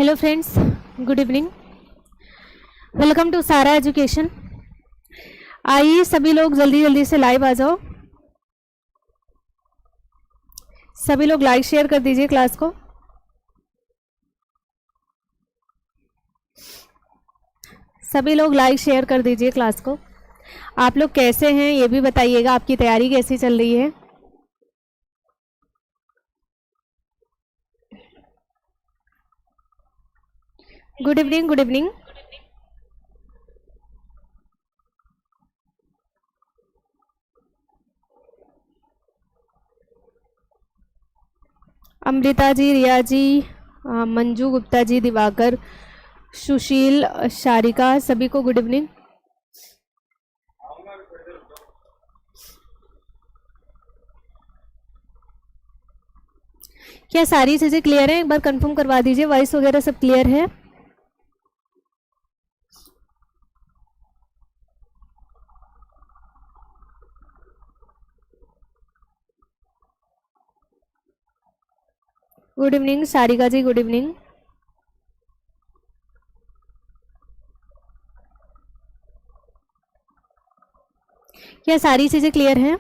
Hello friends, good evening. Welcome to Sara education. आइए सभी लोग जल्दी जल्दी से लाइव आ जाओ। सभी लोग लाइक शेयर कर दीजिए क्लास को। सभी लोग लाइक शेयर कर दीजिए क्लास को। आप लोग कैसे हैं ये भी बताइएगा, आपकी तैयारी कैसी चल रही है। Good evening, good evening. Amrita ji, Riya ji, Manju Gupta ji, Divakar, Sushil, Sharika, सभी को गुड इवनिंग। क्या सारी चीज़ें क्लियर हैं? एक बार कंफर्म करवा दीजिए, वॉइस वगैरह सब क्लियर है। गुड इवनिंग सारिका जी, गुड इवनिंग। क्या सारी चीज़ें क्लियर हैं?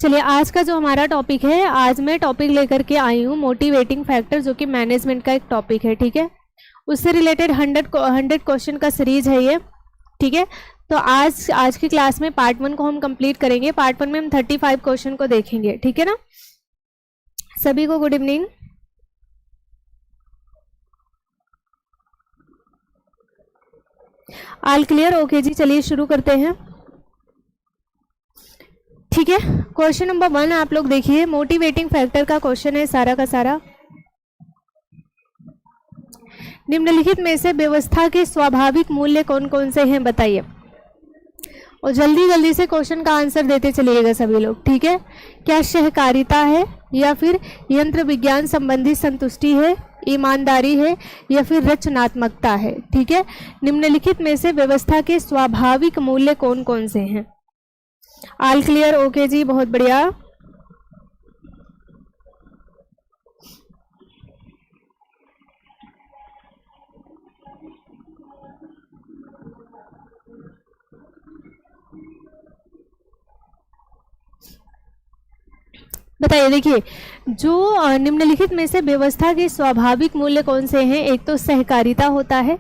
चलिए, आज का जो हमारा टॉपिक है, आज मैं टॉपिक लेकर के आई हूँ मोटिवेटिंग फैक्टर, जो कि मैनेजमेंट का एक टॉपिक है। ठीक है, उससे रिलेटेड 100 क्वेश्चन का सीरीज है ये। ठीक है, तो आज की क्लास में पार्ट 1 को हम कंप्लीट करेंगे। पार्ट 1 में हम 35 क्वेश्चन को देखेंगे। ठीक है ना, सभी को good evening. All clear? Okay ji, चलिए शुरू करते हैं। ठीक है, क्वेश्चन नंबर 1 आप लोग देखिए, मोटिवेटिंग फैक्टर का क्वेश्चन है सारा का सारा। निम्नलिखित में से व्यवस्था के स्वाभाविक मूल्य कौन कौन से हैं, बताइए। और जल्दी जल्दी से क्वेश्चन का आंसर देते चलिएगा सभी लोग। ठीक है, क्या सहकारिता है, या फिर यंत्र विज्ञान संबंधी संतुष्टि है, ईमानदारी है, या फिर रचनात्मकता है। ठीक है, निम्नलिखित में से व्यवस्था के स्वाभाविक मूल्य कौन कौन से हैं। All clear? ओके जी, बहुत बढ़िया। बताइए, देखिए, जो निम्नलिखित में से व्यवस्था के स्वाभाविक मूल्य कौन से हैं। एक तो सहकारिता होता है,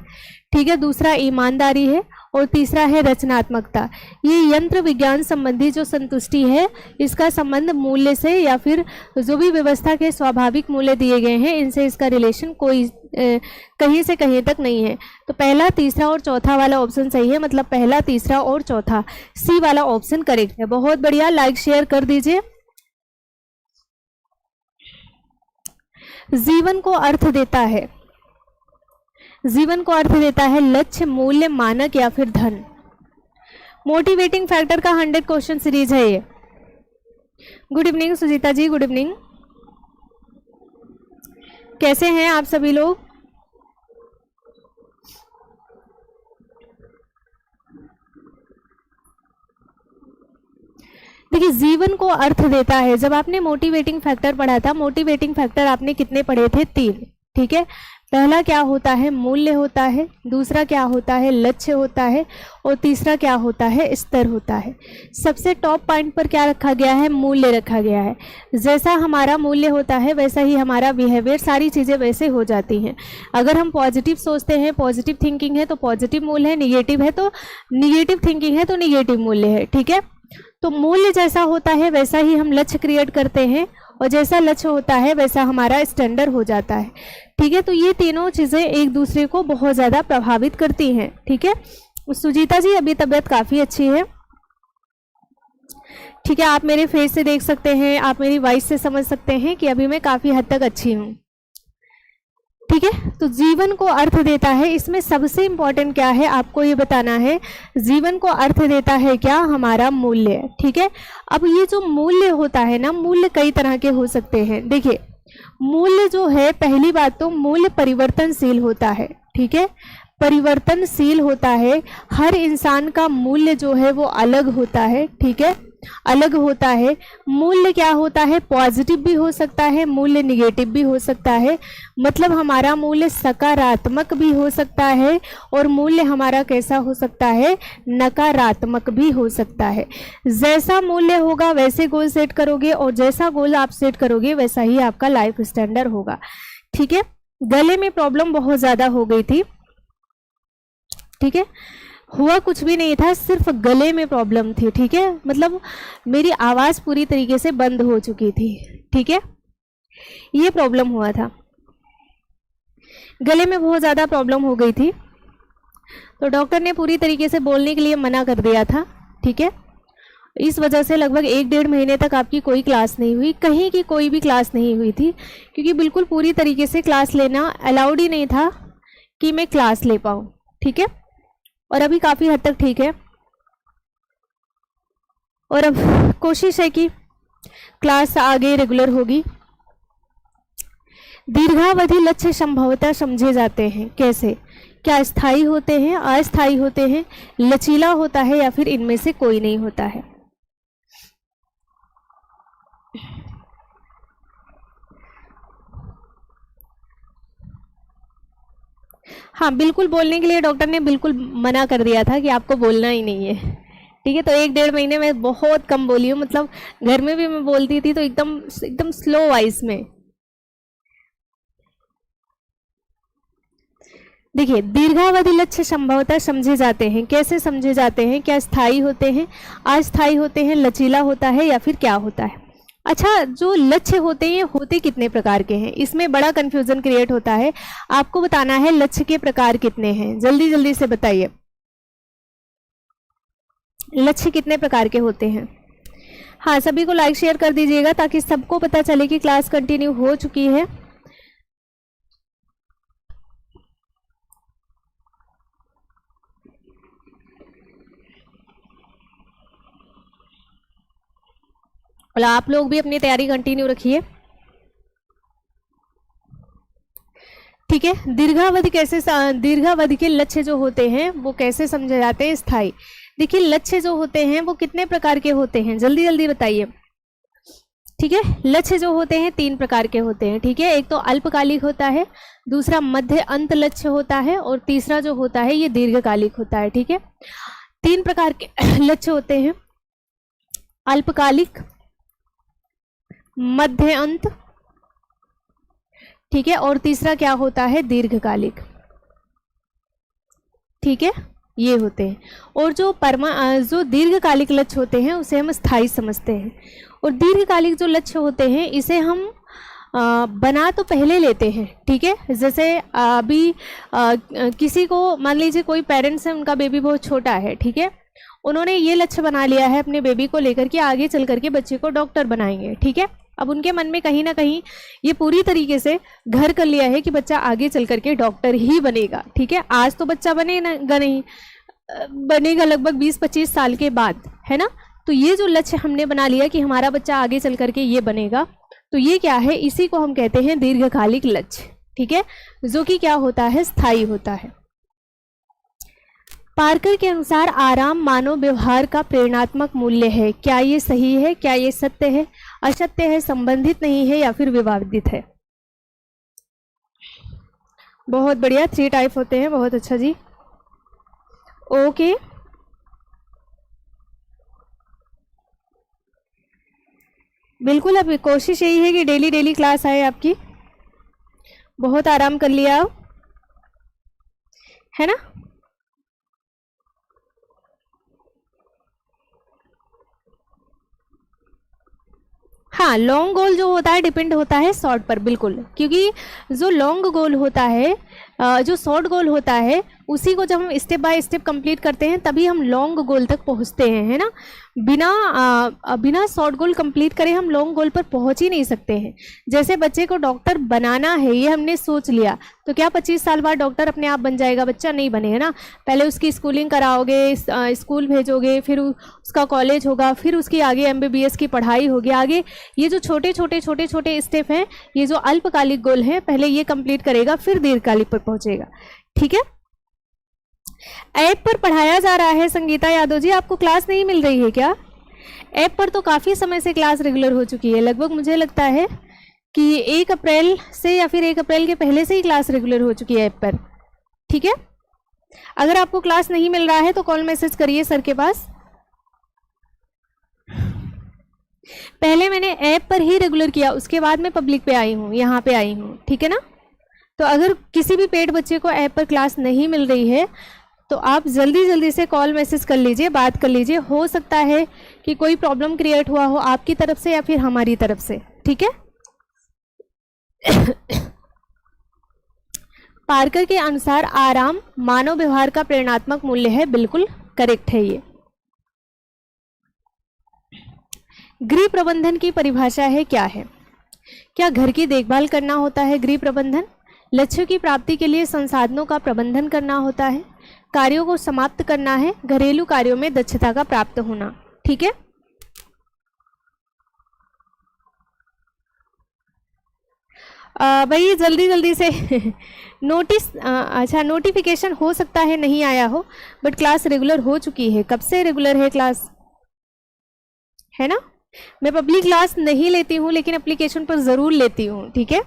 ठीक है, दूसरा ईमानदारी है, और तीसरा है रचनात्मकता। ये यंत्र विज्ञान संबंधी जो संतुष्टि है, इसका संबंध मूल्य से, या फिर जो भी व्यवस्था के स्वाभाविक मूल्य दिए गए हैं, इनसे इसका रिलेशन कोई कहीं से कहीं तक नहीं है। तो पहला, तीसरा और चौथा वाला ऑप्शन सही है, मतलब पहला, तीसरा और चौथा, सी वाला ऑप्शन करेक्ट है। बहुत बढ़िया, लाइक शेयर कर दीजिए। जीवन को अर्थ देता है, जीवन को अर्थ देता है लक्ष्य, मूल्य, मानक, या फिर धन। मोटिवेटिंग फैक्टर का 100 क्वेश्चन सीरीज है ये। गुड इवनिंग सुजीता जी, गुड इवनिंग। कैसे हैं आप सभी लोग? देखिए, जीवन को अर्थ देता है। जब आपने मोटिवेटिंग फैक्टर पढ़ा था, मोटिवेटिंग फैक्टर आपने कितने पढ़े थे? 3। ठीक है, पहला क्या होता है? मूल्य होता है, दूसरा क्या होता है? लक्ष्य होता है, और तीसरा क्या होता है? स्तर होता है। सबसे टॉप पॉइंट पर क्या रखा गया है? मूल्य रखा गया है। जैसा हमारा मूल्य होता है, वैसा ही हमारा बिहेवियर, सारी चीज़ें वैसे हो जाती हैं। अगर हम पॉजिटिव सोचते हैं, पॉजिटिव थिंकिंग है, तो पॉजिटिव मूल्य है, निगेटिव है तो निगेटिव थिंकिंग है, तो निगेटिव मूल्य है। ठीक है, तो मूल्य जैसा होता है वैसा ही हम लक्ष्य क्रिएट करते हैं, और जैसा लक्ष्य होता है वैसा हमारा स्टैंडर्ड हो जाता है। ठीक है, तो ये तीनों चीज़ें एक दूसरे को बहुत ज़्यादा प्रभावित करती हैं। ठीक है, सुजीता जी अभी तबीयत काफ़ी अच्छी है। ठीक है, आप मेरे फेस से देख सकते हैं, आप मेरी वॉइस से समझ सकते हैं कि अभी मैं काफ़ी हद तक अच्छी हूँ। ठीक है, तो जीवन को अर्थ देता है, इसमें सबसे इंपॉर्टेंट क्या है आपको ये बताना है। जीवन को अर्थ देता है क्या? हमारा मूल्य। ठीक है, अब ये जो मूल्य होता है ना, मूल्य कई तरह के हो सकते हैं। देखिए, मूल्य जो है, पहली बात तो मूल्य परिवर्तनशील होता है। ठीक है, परिवर्तनशील होता है, हर इंसान का मूल्य जो है वो अलग होता है। ठीक है, अलग होता है। मूल्य क्या होता है, पॉजिटिव भी हो सकता है, मूल्य निगेटिव भी हो सकता है। मतलब हमारा मूल्य सकारात्मक भी हो सकता है और मूल्य हमारा कैसा हो सकता है, नकारात्मक भी हो सकता है। जैसा मूल्य होगा वैसे गोल सेट करोगे और जैसा गोल आप सेट करोगे वैसा ही आपका लाइफ स्टैंडर्ड होगा। ठीक है, गले में प्रॉब्लम बहुत ज़्यादा हो गई थी। ठीक है, हुआ कुछ भी नहीं था, सिर्फ गले में प्रॉब्लम थी। ठीक है, मतलब मेरी आवाज़ पूरी तरीके से बंद हो चुकी थी। ठीक है, ये प्रॉब्लम हुआ था, गले में बहुत ज़्यादा प्रॉब्लम हो गई थी, तो डॉक्टर ने पूरी तरीके से बोलने के लिए मना कर दिया था। ठीक है, इस वजह से लगभग 1-1.5 महीने तक आपकी कोई क्लास नहीं हुई, कहीं की कोई भी क्लास नहीं हुई थी, क्योंकि बिल्कुल पूरी तरीके से क्लास लेना अलाउड ही नहीं था कि मैं क्लास ले पाऊँ। ठीक है, और अभी काफ़ी हद तक ठीक है, और अब कोशिश है कि क्लास आगे रेगुलर होगी। दीर्घावधि लक्ष्य संभवतः समझे जाते हैं कैसे, क्या स्थायी होते हैं, अस्थायी होते हैं, लचीला होता है या फिर इनमें से कोई नहीं होता है। हाँ, बिल्कुल बोलने के लिए डॉक्टर ने बिल्कुल मना कर दिया था कि आपको बोलना ही नहीं है। ठीक है, तो 1-1.5 महीने में बहुत कम बोली हूँ, मतलब घर में भी मैं बोलती थी तो एकदम एकदम स्लो वॉइस में। देखिए, दीर्घावधि लक्ष्य संभवतः समझे जाते हैं कैसे, समझे जाते हैं, क्या स्थायी होते हैं, अस्थायी होते हैं, लचीला होता है या फिर क्या होता है। अच्छा, जो लक्ष्य होते हैं होते कितने प्रकार के हैं, इसमें बड़ा कंफ्यूजन क्रिएट होता है। आपको बताना है लक्ष्य के प्रकार कितने हैं, जल्दी जल्दी से बताइए, लक्ष्य कितने प्रकार के होते हैं। हाँ, सभी को लाइक शेयर कर दीजिएगा ताकि सबको पता चले कि क्लास कंटिन्यू हो चुकी है। और आप लोग भी अपनी तैयारी कंटिन्यू रखिए। ठीक है, दीर्घावधि के लक्ष्य जो होते हैं वो कैसे समझे जाते हैं, स्थायी। देखिए, लक्ष्य जो होते हैं वो कितने प्रकार के होते हैं, जल्दी जल्दी बताइए। ठीक है, लक्ष्य जो होते हैं 3 प्रकार के होते हैं। ठीक है, एक तो अल्पकालिक होता है, दूसरा मध्य अंत लक्ष्य होता है और तीसरा जो होता है ये दीर्घकालिक होता है। ठीक है, 3 प्रकार के लक्ष्य होते हैं, अल्पकालिक, मध्य अंत, ठीक है, और तीसरा क्या होता है, दीर्घकालिक। ठीक है, ये होते हैं। और जो दीर्घकालिक लक्ष्य होते हैं उसे हम स्थायी समझते हैं, और दीर्घकालिक जो लक्ष्य होते हैं इसे हम बना तो पहले लेते हैं। ठीक है, जैसे अभी किसी को मान लीजिए कोई पेरेंट्स है, उनका बेबी बहुत छोटा है। ठीक है, उन्होंने ये लक्ष्य बना लिया है अपने बेबी को लेकर के आगे चल करके बच्चे को डॉक्टर बनाएंगे। ठीक है, अब उनके मन में कहीं ना कहीं ये पूरी तरीके से घर कर लिया है कि बच्चा आगे चल करके डॉक्टर ही बनेगा। ठीक है, आज तो बच्चा बनेगा नहीं, बनेगा लगभग 20-25 साल के बाद, है ना। तो ये जो लक्ष्य हमने बना लिया कि हमारा बच्चा आगे चल करके ये बनेगा, तो ये क्या है, इसी को हम कहते हैं दीर्घकालिक लक्ष्य। ठीक है, जो कि क्या होता है, स्थायी होता है। पार्कर के अनुसार आराम मानव व्यवहार का प्रेरणात्मक मूल्य है। क्या ये सही है, क्या ये सत्य है, असत्य है, संबंधित नहीं है या फिर विवादित है। बहुत बढ़िया, 3 टाइप होते हैं, बहुत अच्छा जी। ओके, बिल्कुल, अब कोशिश यही है कि डेली क्लास आए आपकी। बहुत आराम कर लिया, है ना। हाँ, लॉन्ग गोल जो होता है डिपेंड होता है शॉर्ट पर, बिल्कुल, क्योंकि जो लॉन्ग गोल होता है, जो शॉर्ट गोल होता है, उसी को जब हम स्टेप बाय स्टेप कंप्लीट करते हैं तभी हम लॉन्ग गोल तक पहुंचते हैं, है ना। बिना शॉर्ट गोल कंप्लीट करे हम लॉन्ग गोल पर पहुंच ही नहीं सकते हैं। जैसे बच्चे को डॉक्टर बनाना है, ये हमने सोच लिया, तो क्या 25 साल बाद डॉक्टर अपने आप बन जाएगा, बच्चा नहीं बनेगा ना। पहले उसकी स्कूलिंग कराओगे, स्कूल भेजोगे, फिर उसका कॉलेज होगा, फिर उसकी आगे MBBS की पढ़ाई होगी। आगे ये जो छोटे छोटे स्टेप हैं, ये जो अल्पकालिक गोल हैं, पहले ये कंप्लीट करेगा फिर दीर्घकालिक पर पहुंचेगा। ठीक है, ऐप पर पढ़ाया जा रहा है। संगीता यादव जी, आपको क्लास नहीं मिल रही है क्या? ऐप पर तो काफ़ी समय से क्लास रेगुलर हो चुकी है, लगभग मुझे लगता है कि 1 अप्रैल से या फिर 1 अप्रैल के पहले से ही क्लास रेगुलर हो चुकी है ऐप पर, ठीक है। अगर आपको क्लास नहीं मिल रहा है तो कॉल मैसेज करिए सर के पास। पहले मैंने ऐप पर ही रेगुलर किया, उसके बाद मैं पब्लिक पे आई हूँ, यहाँ पे आई हूँ, ठीक है ना। तो अगर किसी भी पेड बच्चे को ऐप पर क्लास नहीं मिल रही है तो आप जल्दी जल्दी से कॉल मैसेज कर लीजिए, बात कर लीजिए। हो सकता है कि कोई प्रॉब्लम क्रिएट हुआ हो आपकी तरफ से या फिर हमारी तरफ से, ठीक है। पार्कर के अनुसार आराम मानव व्यवहार का प्रेरणात्मक मूल्य है, बिल्कुल करेक्ट है ये। गृह प्रबंधन की परिभाषा है, क्या है? क्या घर की देखभाल करना होता है गृह प्रबंधन? लक्ष्यों की प्राप्ति के लिए संसाधनों का प्रबंधन करना होता है, कार्यों को समाप्त करना है, घरेलू कार्यों में दक्षता का प्राप्त होना, ठीक है। भाई जल्दी जल्दी से नोटिस, अच्छा नोटिफिकेशन हो सकता है नहीं आया हो, बट क्लास रेगुलर हो चुकी है। कब से रेगुलर है क्लास, है ना। मैं पब्लिक क्लास नहीं लेती हूँ लेकिन एप्लीकेशन पर जरूर लेती हूँ, ठीक है।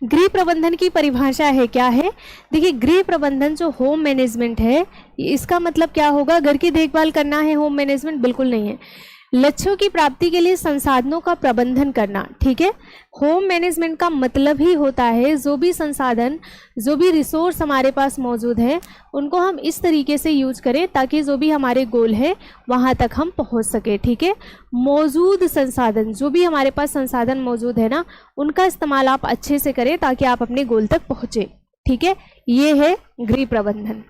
गृह प्रबंधन की परिभाषा है, क्या है? देखिए गृह प्रबंधन जो होम मैनेजमेंट है, इसका मतलब क्या होगा? घर की देखभाल करना है होम मैनेजमेंट? बिल्कुल नहीं है। लक्ष्यों की प्राप्ति के लिए संसाधनों का प्रबंधन करना, ठीक है। होम मैनेजमेंट का मतलब ही होता है जो भी संसाधन, जो भी रिसोर्स हमारे पास मौजूद है उनको हम इस तरीके से यूज करें ताकि जो भी हमारे गोल है वहाँ तक हम पहुँच सके, ठीक है। मौजूद संसाधन, जो भी हमारे पास संसाधन मौजूद है ना, उनका इस्तेमाल आप अच्छे से करें ताकि आप अपने गोल तक पहुँचे, ठीक है। ये है गृह प्रबंधन।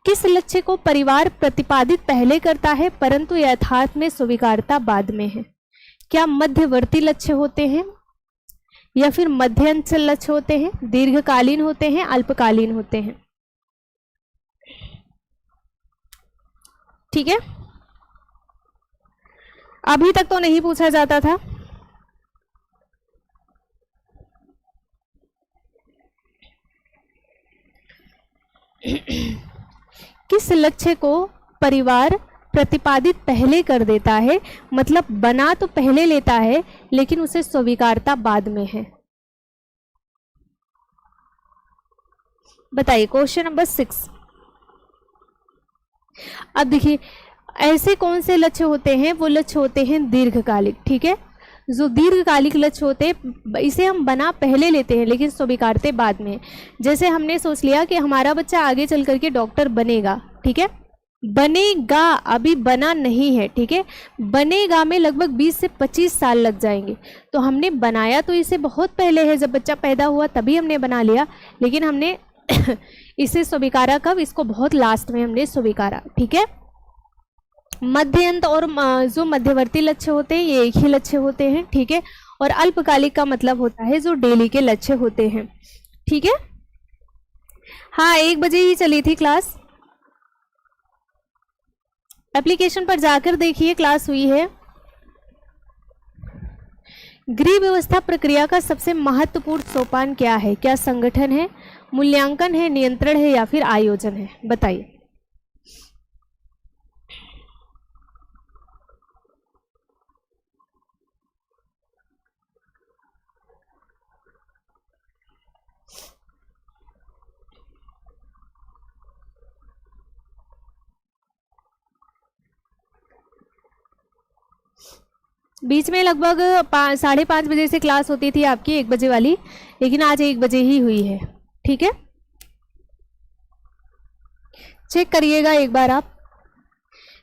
किस लक्ष्य को परिवार प्रतिपादित पहले करता है परंतु यथार्थ में स्वीकारता बाद में है? क्या मध्यवर्ती लक्ष्य होते हैं या फिर मध्यंचल लक्ष्य होते हैं, दीर्घकालीन होते हैं, अल्पकालीन होते हैं, ठीक है। अभी तक तो नहीं पूछा जाता था। किस लक्ष्य को परिवार प्रतिपादित पहले कर देता है, मतलब बना तो पहले लेता है लेकिन उसे स्वीकारता बाद में है? बताइए, क्वेश्चन नंबर 6। अब देखिए ऐसे कौन से लक्ष्य होते हैं? वो लक्ष्य होते हैं दीर्घकालिक, ठीक है। जो दीर्घकालिक लक्ष्य होते हैं इसे हम बना पहले लेते हैं लेकिन स्वीकारते बाद में। जैसे हमने सोच लिया कि हमारा बच्चा आगे चल करके डॉक्टर बनेगा, ठीक है। बनेगा, अभी बना नहीं है, ठीक है। बनेगा में लगभग 20 से 25 साल लग जाएंगे। तो हमने बनाया तो इसे बहुत पहले है, जब बच्चा पैदा हुआ तभी हमने बना लिया, लेकिन हमने इसे स्वीकारा कब? इसको बहुत लास्ट में हमने स्वीकारा, ठीक है। मध्यंत और जो मध्यवर्ती लक्ष्य होते हैं ये एक ही लक्ष्य होते हैं, ठीक है। और अल्पकालिक का मतलब होता है जो डेली के लक्ष्य होते हैं, ठीक है। हाँ 1 बजे ही चली थी क्लास, एप्लीकेशन पर जाकर देखिए क्लास हुई है। गृह व्यवस्था प्रक्रिया का सबसे महत्वपूर्ण सोपान क्या है? क्या संगठन है, मूल्यांकन है, नियंत्रण है या फिर आयोजन है? बताइए। बीच में लगभग 5:30 बजे से क्लास होती थी आपकी 1 बजे वाली, लेकिन आज 1 बजे ही हुई है, ठीक है। चेक करिएगा एक बार आप।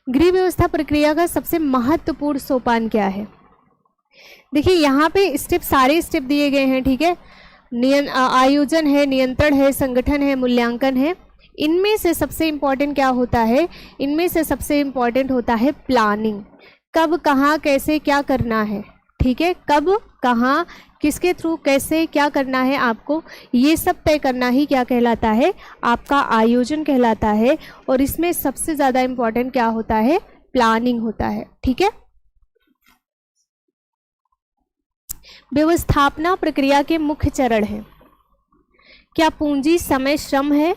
गृह व्यवस्था प्रक्रिया का सबसे महत्वपूर्ण सोपान क्या है? देखिए यहाँ पे स्टेप, सारे स्टेप दिए गए हैं, ठीक है। आयोजन है, नियंत्रण है, संगठन है, मूल्यांकन है। इनमें से सबसे इम्पोर्टेंट क्या होता है? इनमें से सबसे इम्पोर्टेंट होता है प्लानिंग। कब, कहाँ, कैसे, क्या करना है, ठीक है। कब, कहाँ, किसके थ्रू, कैसे, क्या करना है आपको, ये सब तय करना ही क्या कहलाता है? आपका आयोजन कहलाता है। और इसमें सबसे ज़्यादा इम्पोर्टेंट क्या होता है? प्लानिंग होता है, ठीक है। व्यवस्थापना प्रक्रिया के मुख्य चरण हैं। क्या पूंजी, समय, श्रम है,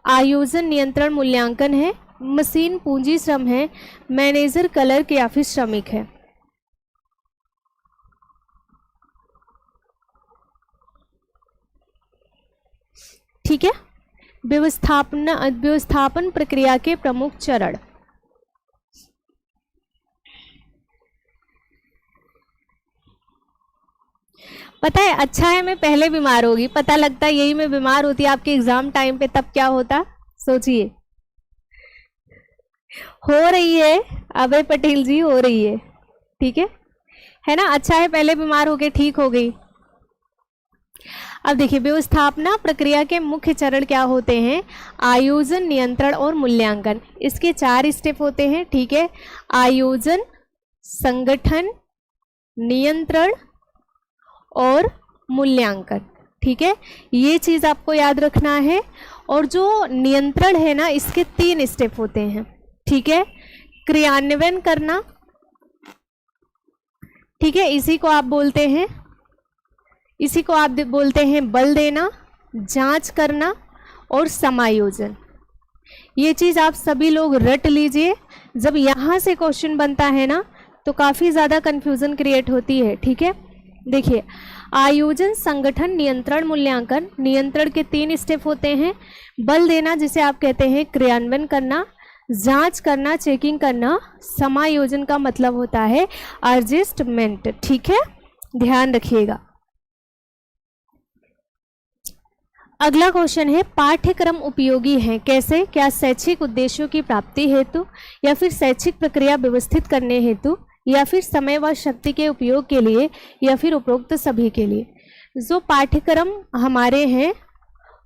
आयोजन नियंत्रण मूल्यांकन है, मशीन पूंजी श्रम है, मैनेजर क्लर्क या फिर श्रमिक है। ठीक है, व्यवस्थापन प्रक्रिया के प्रमुख चरण। पता है, अच्छा है मैं पहले बीमार होगी, पता लगता है यही मैं बीमार होती आपके एग्जाम टाइम पे, तब क्या होता सोचिए। हो रही है अभय पटेल जी, हो रही है, ठीक है ना। अच्छा है पहले बीमार होके ठीक हो गई। अब देखिए, व्यवस्थापना प्रक्रिया के मुख्य चरण क्या होते हैं? आयोजन, नियंत्रण और मूल्यांकन। इसके 4 स्टेप होते हैं, ठीक है। आयोजन, संगठन, नियंत्रण और मूल्यांकन, ठीक है। ये चीज आपको याद रखना है। और जो नियंत्रण है ना, इसके 3 स्टेप होते हैं, ठीक है। क्रियान्वयन करना, ठीक है, इसी को आप बोलते हैं बल देना, जांच करना और समायोजन। ये चीज आप सभी लोग रट लीजिए। जब यहां से क्वेश्चन बनता है ना, तो काफी ज्यादा कंफ्यूजन क्रिएट होती है, ठीक है। देखिए, आयोजन, संगठन, नियंत्रण, मूल्यांकन। नियंत्रण के 3 स्टेप होते हैं। बल देना, जिसे आप कहते हैं क्रियान्वयन करना, जांच करना, चेकिंग करना। समायोजन का मतलब होता है एडजस्टमेंट, ठीक है, ध्यान रखिएगा। अगला क्वेश्चन है, पाठ्यक्रम उपयोगी है कैसे? क्या शैक्षिक उद्देश्यों की प्राप्ति हेतु, या फिर शैक्षिक प्रक्रिया व्यवस्थित करने हेतु, या फिर समय व शक्ति के उपयोग के लिए, या फिर उपरोक्त सभी के लिए? जो पाठ्यक्रम हमारे हैं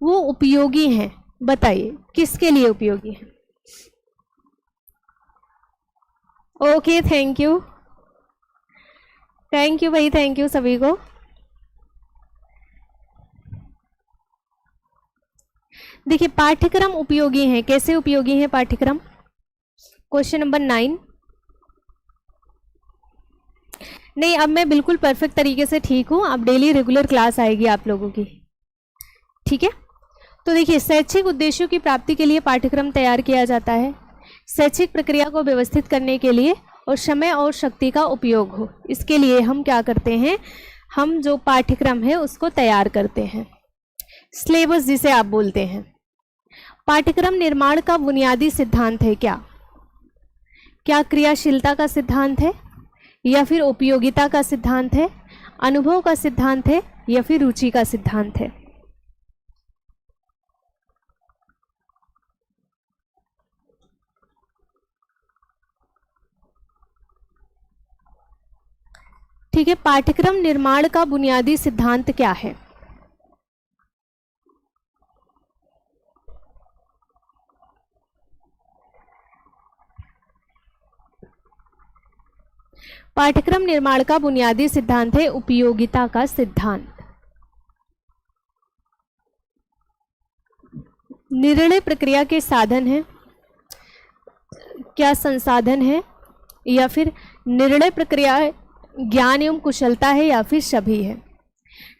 वो उपयोगी हैं, बताइए किसके लिए उपयोगी है? ओके, थैंक यू भाई, थैंक यू सभी को। देखिए, पाठ्यक्रम उपयोगी हैं, कैसे उपयोगी है पाठ्यक्रम? Question number 9। नहीं, अब मैं बिल्कुल परफेक्ट तरीके से ठीक हूं। अब डेली रेगुलर क्लास आएगी आप लोगों की, ठीक है। तो देखिए, शैक्षिक उद्देश्यों की प्राप्ति के लिए पाठ्यक्रम तैयार किया जाता है, शैक्षिक प्रक्रिया को व्यवस्थित करने के लिए और समय और शक्ति का उपयोग हो, इसके लिए हम क्या करते हैं? हम जो पाठ्यक्रम है उसको तैयार करते हैं, सिलेबस जिसे आप बोलते हैं। पाठ्यक्रम निर्माण का बुनियादी सिद्धांत है क्या? क्या क्रियाशीलता का सिद्धांत है, या फिर उपयोगिता का सिद्धांत है, अनुभव का सिद्धांत है, या फिर रुचि का सिद्धांत है? ठीक है, पाठ्यक्रम निर्माण का बुनियादी सिद्धांत क्या है? पाठ्यक्रम निर्माण का बुनियादी सिद्धांत है उपयोगिता का सिद्धांत। निर्णय प्रक्रिया के साधन है, क्या संसाधन है, या फिर निर्णय प्रक्रिया ज्ञान एवं कुशलता है, या फिर सभी है?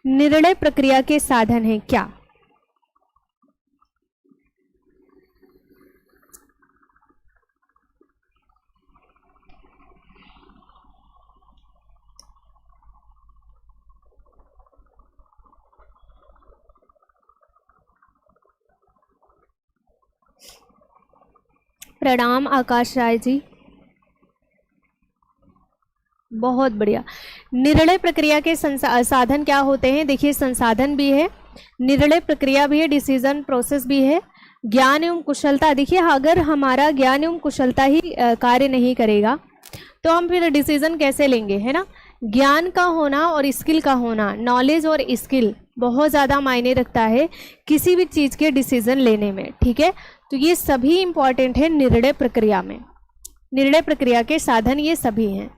निर्णय प्रक्रिया के साधन है क्या? प्रणाम आकाश राय जी, बहुत बढ़िया। निर्णय प्रक्रिया के साधन क्या होते हैं? देखिए, संसाधन भी है, निर्णय प्रक्रिया भी है, डिसीजन प्रोसेस भी है, ज्ञान एवं कुशलता। देखिए, अगर हमारा ज्ञान एवं कुशलता ही कार्य नहीं करेगा तो हम फिर डिसीजन कैसे लेंगे, है ना। ज्ञान का होना और स्किल का होना, नॉलेज और स्किल बहुत ज़्यादा मायने रखता है किसी भी चीज़ के डिसीजन लेने में, ठीक है। तो ये सभी इंपॉर्टेंट है निर्णय प्रक्रिया में। निर्णय प्रक्रिया के साधन ये सभी हैं।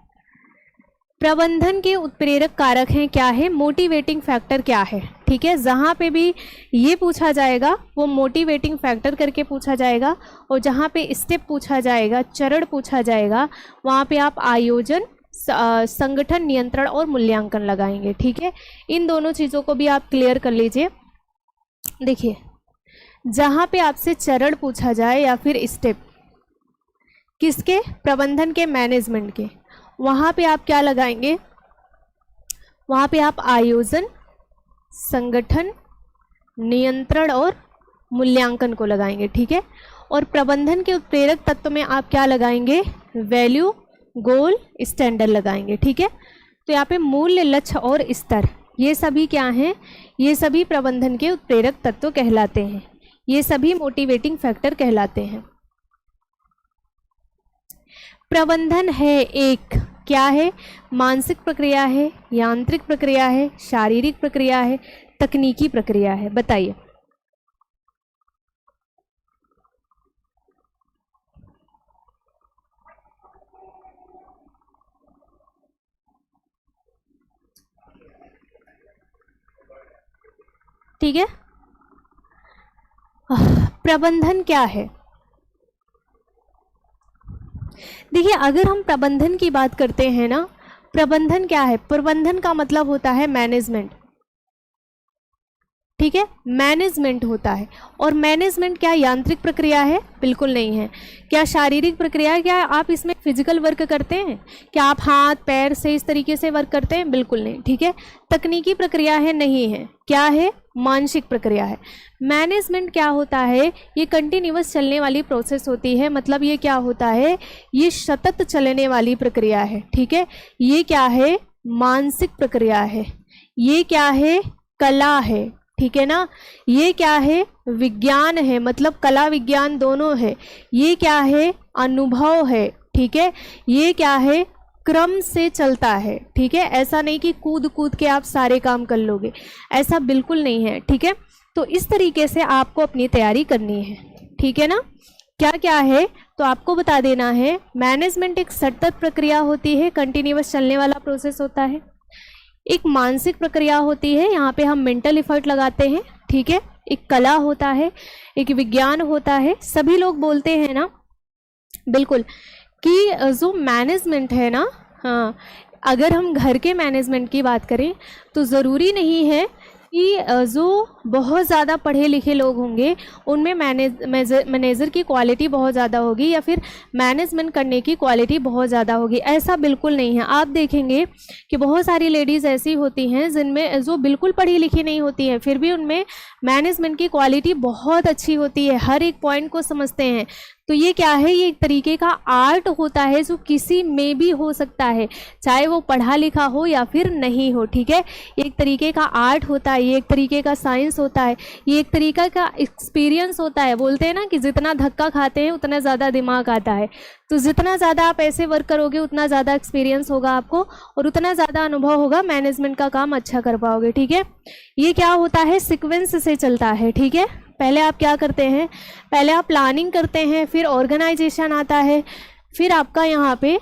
प्रबंधन के उत्प्रेरक कारक हैं, क्या है? मोटिवेटिंग फैक्टर क्या है, ठीक है। जहाँ पे भी ये पूछा जाएगा वो मोटिवेटिंग फैक्टर करके पूछा जाएगा, और जहाँ पे स्टेप पूछा जाएगा, चरण पूछा जाएगा, वहाँ पे आप आयोजन, संगठन, नियंत्रण और मूल्यांकन लगाएंगे, ठीक है। इन दोनों चीज़ों को भी आप क्लियर कर लीजिए। देखिए, जहां पे आपसे चरण पूछा जाए या फिर स्टेप, किसके? प्रबंधन के, मैनेजमेंट के, वहां पे आप क्या लगाएंगे? वहां पे आप आयोजन, संगठन, नियंत्रण और मूल्यांकन को लगाएंगे, ठीक है। और प्रबंधन के उत्प्रेरक तत्व में आप क्या लगाएंगे? वैल्यू, गोल, स्टैंडर्ड लगाएंगे, ठीक है। तो यहाँ पे मूल्य, लक्ष्य और स्तर, ये सभी क्या हैं? ये सभी प्रबंधन के उत्प्रेरक तत्व कहलाते हैं, ये सभी मोटिवेटिंग फैक्टर कहलाते हैं। प्रबंधन है एक, क्या है? मानसिक प्रक्रिया है, यांत्रिक प्रक्रिया है, शारीरिक प्रक्रिया है, तकनीकी प्रक्रिया है? बताइए। ठीक है, प्रबंधन क्या है? देखिए, अगर हम प्रबंधन की बात करते हैं ना, प्रबंधन क्या है? प्रबंधन का मतलब होता है मैनेजमेंट, ठीक है, मैनेजमेंट होता है। और मैनेजमेंट क्या यांत्रिक प्रक्रिया है? बिल्कुल नहीं है। क्या शारीरिक प्रक्रिया है? क्या आप इसमें फिजिकल वर्क करते हैं? क्या आप हाथ पैर से इस तरीके से वर्क करते हैं? बिल्कुल नहीं, ठीक है। तकनीकी प्रक्रिया है? नहीं है। क्या है? मानसिक प्रक्रिया है। मैनेजमेंट क्या होता है? ये कंटिन्यूअस चलने वाली प्रोसेस होती है, मतलब ये क्या होता है? ये सतत चलने वाली प्रक्रिया है, ठीक है। ये क्या है? मानसिक प्रक्रिया है। ये क्या है? कला है, ठीक है ना। ये क्या है? विज्ञान है, मतलब कला विज्ञान दोनों है। ये क्या है? अनुभव है, ठीक है। ये क्या है? क्रम से चलता है, ठीक है। ऐसा नहीं कि कूद कूद के आप सारे काम कर लोगे, ऐसा बिल्कुल नहीं है, ठीक है। तो इस तरीके से आपको अपनी तैयारी करनी है, ठीक है ना। क्या क्या है तो आपको बता देना है। मैनेजमेंट एक सतत प्रक्रिया होती है, कंटिन्यूअस चलने वाला प्रोसेस होता है। एक मानसिक प्रक्रिया होती है, यहाँ पे हम मेंटल एफर्ट लगाते हैं, ठीक है। एक कला होता है, एक विज्ञान होता है। सभी लोग बोलते हैं ना, बिल्कुल, कि जो मैनेजमेंट है ना, हाँ, अगर हम घर के मैनेजमेंट की बात करें तो ज़रूरी नहीं है कि जो बहुत ज़्यादा पढ़े लिखे लोग होंगे उनमें मैनेजर की क्वालिटी बहुत ज़्यादा होगी या फिर मैनेजमेंट करने की क्वालिटी बहुत ज़्यादा होगी, ऐसा बिल्कुल नहीं है। आप देखेंगे कि बहुत सारी लेडीज़ ऐसी होती हैं जिनमें जो बिल्कुल पढ़ी लिखी नहीं होती हैं, फिर भी उनमें मैनेजमेंट की क्वालिटी बहुत अच्छी होती है, हर एक पॉइंट को समझते हैं। तो ये क्या है? ये एक तरीके का आर्ट होता है जो किसी में भी हो सकता है, चाहे वो पढ़ा लिखा हो या फिर नहीं हो, ठीक है। एक तरीके का आर्ट होता है, ये एक तरीके का साइंस होता है, ये एक तरीका का एक्सपीरियंस होता है। बोलते हैं ना कि जितना धक्का खाते हैं उतना ज़्यादा दिमाग आता है, तो जितना ज़्यादा आप ऐसे वर्क करोगे उतना ज़्यादा एक्सपीरियंस होगा आपको और उतना ज़्यादा अनुभव होगा, मैनेजमेंट का काम अच्छा कर पाओगे, ठीक है। ये क्या होता है? सीक्वेंस से चलता है, ठीक है। पहले आप क्या करते हैं? पहले आप प्लानिंग करते हैं, फिर ऑर्गेनाइजेशन आता है, फिर आपका यहाँ पे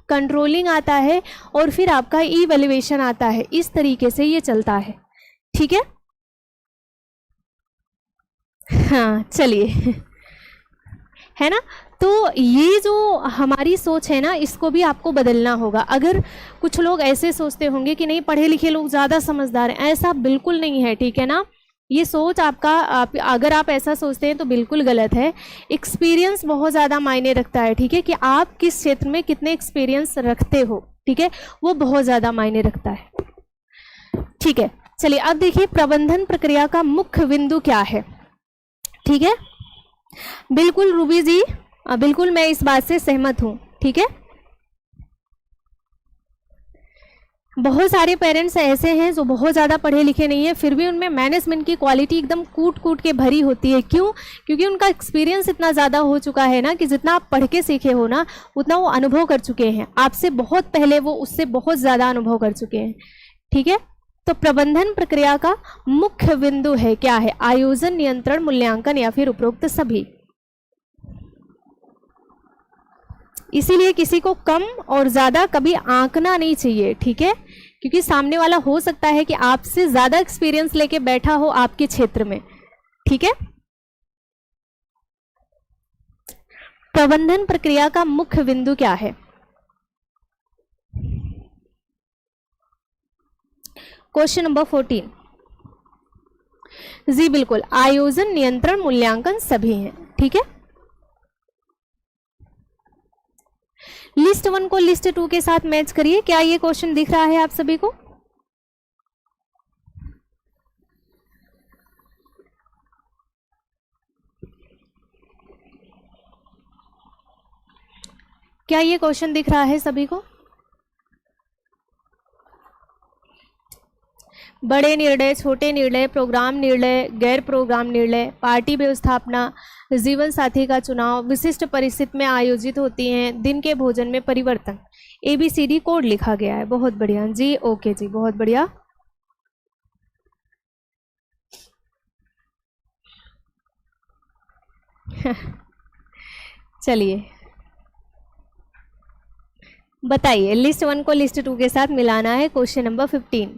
कंट्रोलिंग आता है और फिर आपका इवैल्यूएशन आता है। इस तरीके से ये चलता है, ठीक है। हाँ, चलिए, है ना। तो ये जो हमारी सोच है ना, इसको भी आपको बदलना होगा। अगर कुछ लोग ऐसे सोचते होंगे कि नहीं पढ़े लिखे लोग ज़्यादा समझदार हैं, ऐसा बिल्कुल नहीं है, ठीक है ना। ये सोच अगर आप ऐसा सोचते हैं तो बिल्कुल गलत है। एक्सपीरियंस बहुत ज़्यादा मायने रखता है, ठीक है, कि आप किस क्षेत्र में कितने एक्सपीरियंस रखते हो, ठीक है, वो बहुत ज़्यादा मायने रखता है, ठीक है। चलिए अब देखिए प्रबंधन प्रक्रिया का मुख्य बिंदु क्या है, ठीक है। बिल्कुल रूबी जी, बिल्कुल मैं इस बात से सहमत हूँ, ठीक है। बहुत सारे पेरेंट्स ऐसे हैं जो बहुत ज़्यादा पढ़े लिखे नहीं है, फिर भी उनमें मैनेजमेंट की क्वालिटी एकदम कूट कूट के भरी होती है। क्यों? क्योंकि उनका एक्सपीरियंस इतना ज़्यादा हो चुका है ना, कि जितना आप पढ़ के सीखे हो ना उतना वो अनुभव कर चुके हैं, आपसे बहुत पहले वो उससे बहुत ज़्यादा अनुभव कर चुके हैं, ठीक है। तो प्रबंधन प्रक्रिया का मुख्य बिंदु है क्या है? आयोजन, नियंत्रण, मूल्यांकन या फिर उपरोक्त सभी। इसीलिए किसी को कम और ज़्यादा कभी आंकना नहीं चाहिए, ठीक है, क्योंकि सामने वाला हो सकता है कि आपसे ज़्यादा एक्सपीरियंस लेके बैठा हो आपके क्षेत्र में, ठीक है। प्रबंधन प्रक्रिया का मुख्य बिंदु क्या है? Question number 14। जी बिल्कुल, आयोजन, नियंत्रण, मूल्यांकन सभी हैं। ठीक है, लिस्ट 1 को लिस्ट 2 के साथ मैच करिए। क्या ये क्वेश्चन दिख रहा है आप सभी को? क्या ये क्वेश्चन दिख रहा है सभी को? बड़े निर्णय, छोटे निर्णय, प्रोग्राम निर्णय, गैर प्रोग्राम निर्णय, पार्टी व्यवस्थापना, जीवन साथी का चुनाव, विशिष्ट परिस्थिति में आयोजित होती हैं, दिन के भोजन में परिवर्तन, ABCD कोड लिखा गया है। बहुत बढ़िया जी, ओके जी, बहुत बढ़िया। चलिए बताइए, लिस्ट 1 को लिस्ट 2 के साथ मिलाना है। Question number 15।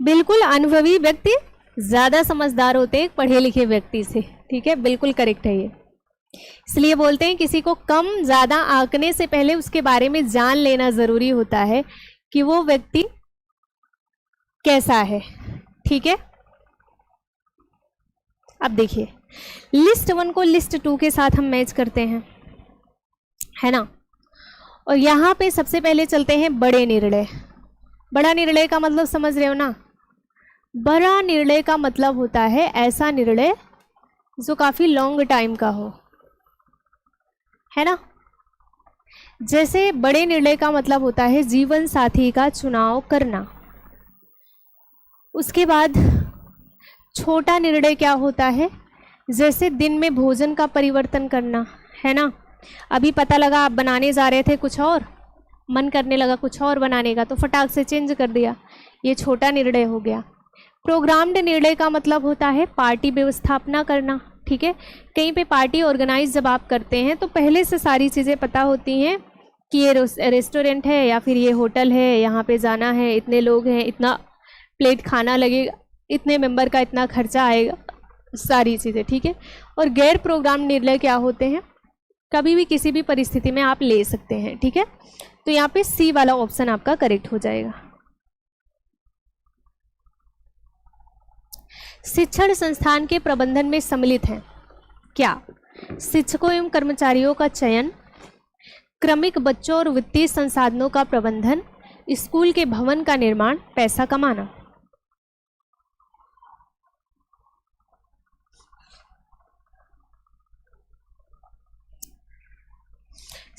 बिल्कुल, अनुभवी व्यक्ति ज्यादा समझदार होते हैं पढ़े लिखे व्यक्ति से। ठीक है, बिल्कुल करेक्ट है ये। इसलिए बोलते हैं किसी को कम ज्यादा आंकने से पहले उसके बारे में जान लेना जरूरी होता है कि वो व्यक्ति कैसा है। ठीक है, अब देखिए, लिस्ट 1 को लिस्ट 2 के साथ हम मैच करते हैं, है ना। और यहाँ पे सबसे पहले चलते हैं बड़े निर्णय। बड़ा निर्णय का मतलब समझ रहे हो ना? बड़ा निर्णय का मतलब होता है ऐसा निर्णय जो काफी लॉन्ग टाइम का हो, है ना। जैसे बड़े निर्णय का मतलब होता है जीवन साथी का चुनाव करना। उसके बाद छोटा निर्णय क्या होता है? जैसे दिन में भोजन का परिवर्तन करना, है ना। अभी पता लगा आप बनाने जा रहे थे कुछ और, मन करने लगा कुछ और बनाने का, तो फटाक से चेंज कर दिया, ये छोटा निर्णय हो गया। प्रोग्राम्ड निर्णय का मतलब होता है पार्टी व्यवस्थापना करना। ठीक है, कहीं पे पार्टी ऑर्गेनाइज जब आप करते हैं तो पहले से सारी चीज़ें पता होती हैं कि ये रेस्टोरेंट है या फिर ये होटल है, यहाँ पे जाना है, इतने लोग हैं, इतना प्लेट खाना लगेगा, इतने मेंबर का इतना खर्चा आएगा, सारी चीज़ें। ठीक है, और गैर प्रोग्राम निर्णय क्या होते हैं? कभी भी किसी भी परिस्थिति में आप ले सकते हैं। ठीक है, तो यहाँ पे C वाला ऑप्शन आपका करेक्ट हो जाएगा। शिक्षण संस्थान के प्रबंधन में सम्मिलित हैं क्या? शिक्षकों एवं कर्मचारियों का चयन, क्रमिक बच्चों और वित्तीय संसाधनों का प्रबंधन, स्कूल के भवन का निर्माण, पैसा कमाना।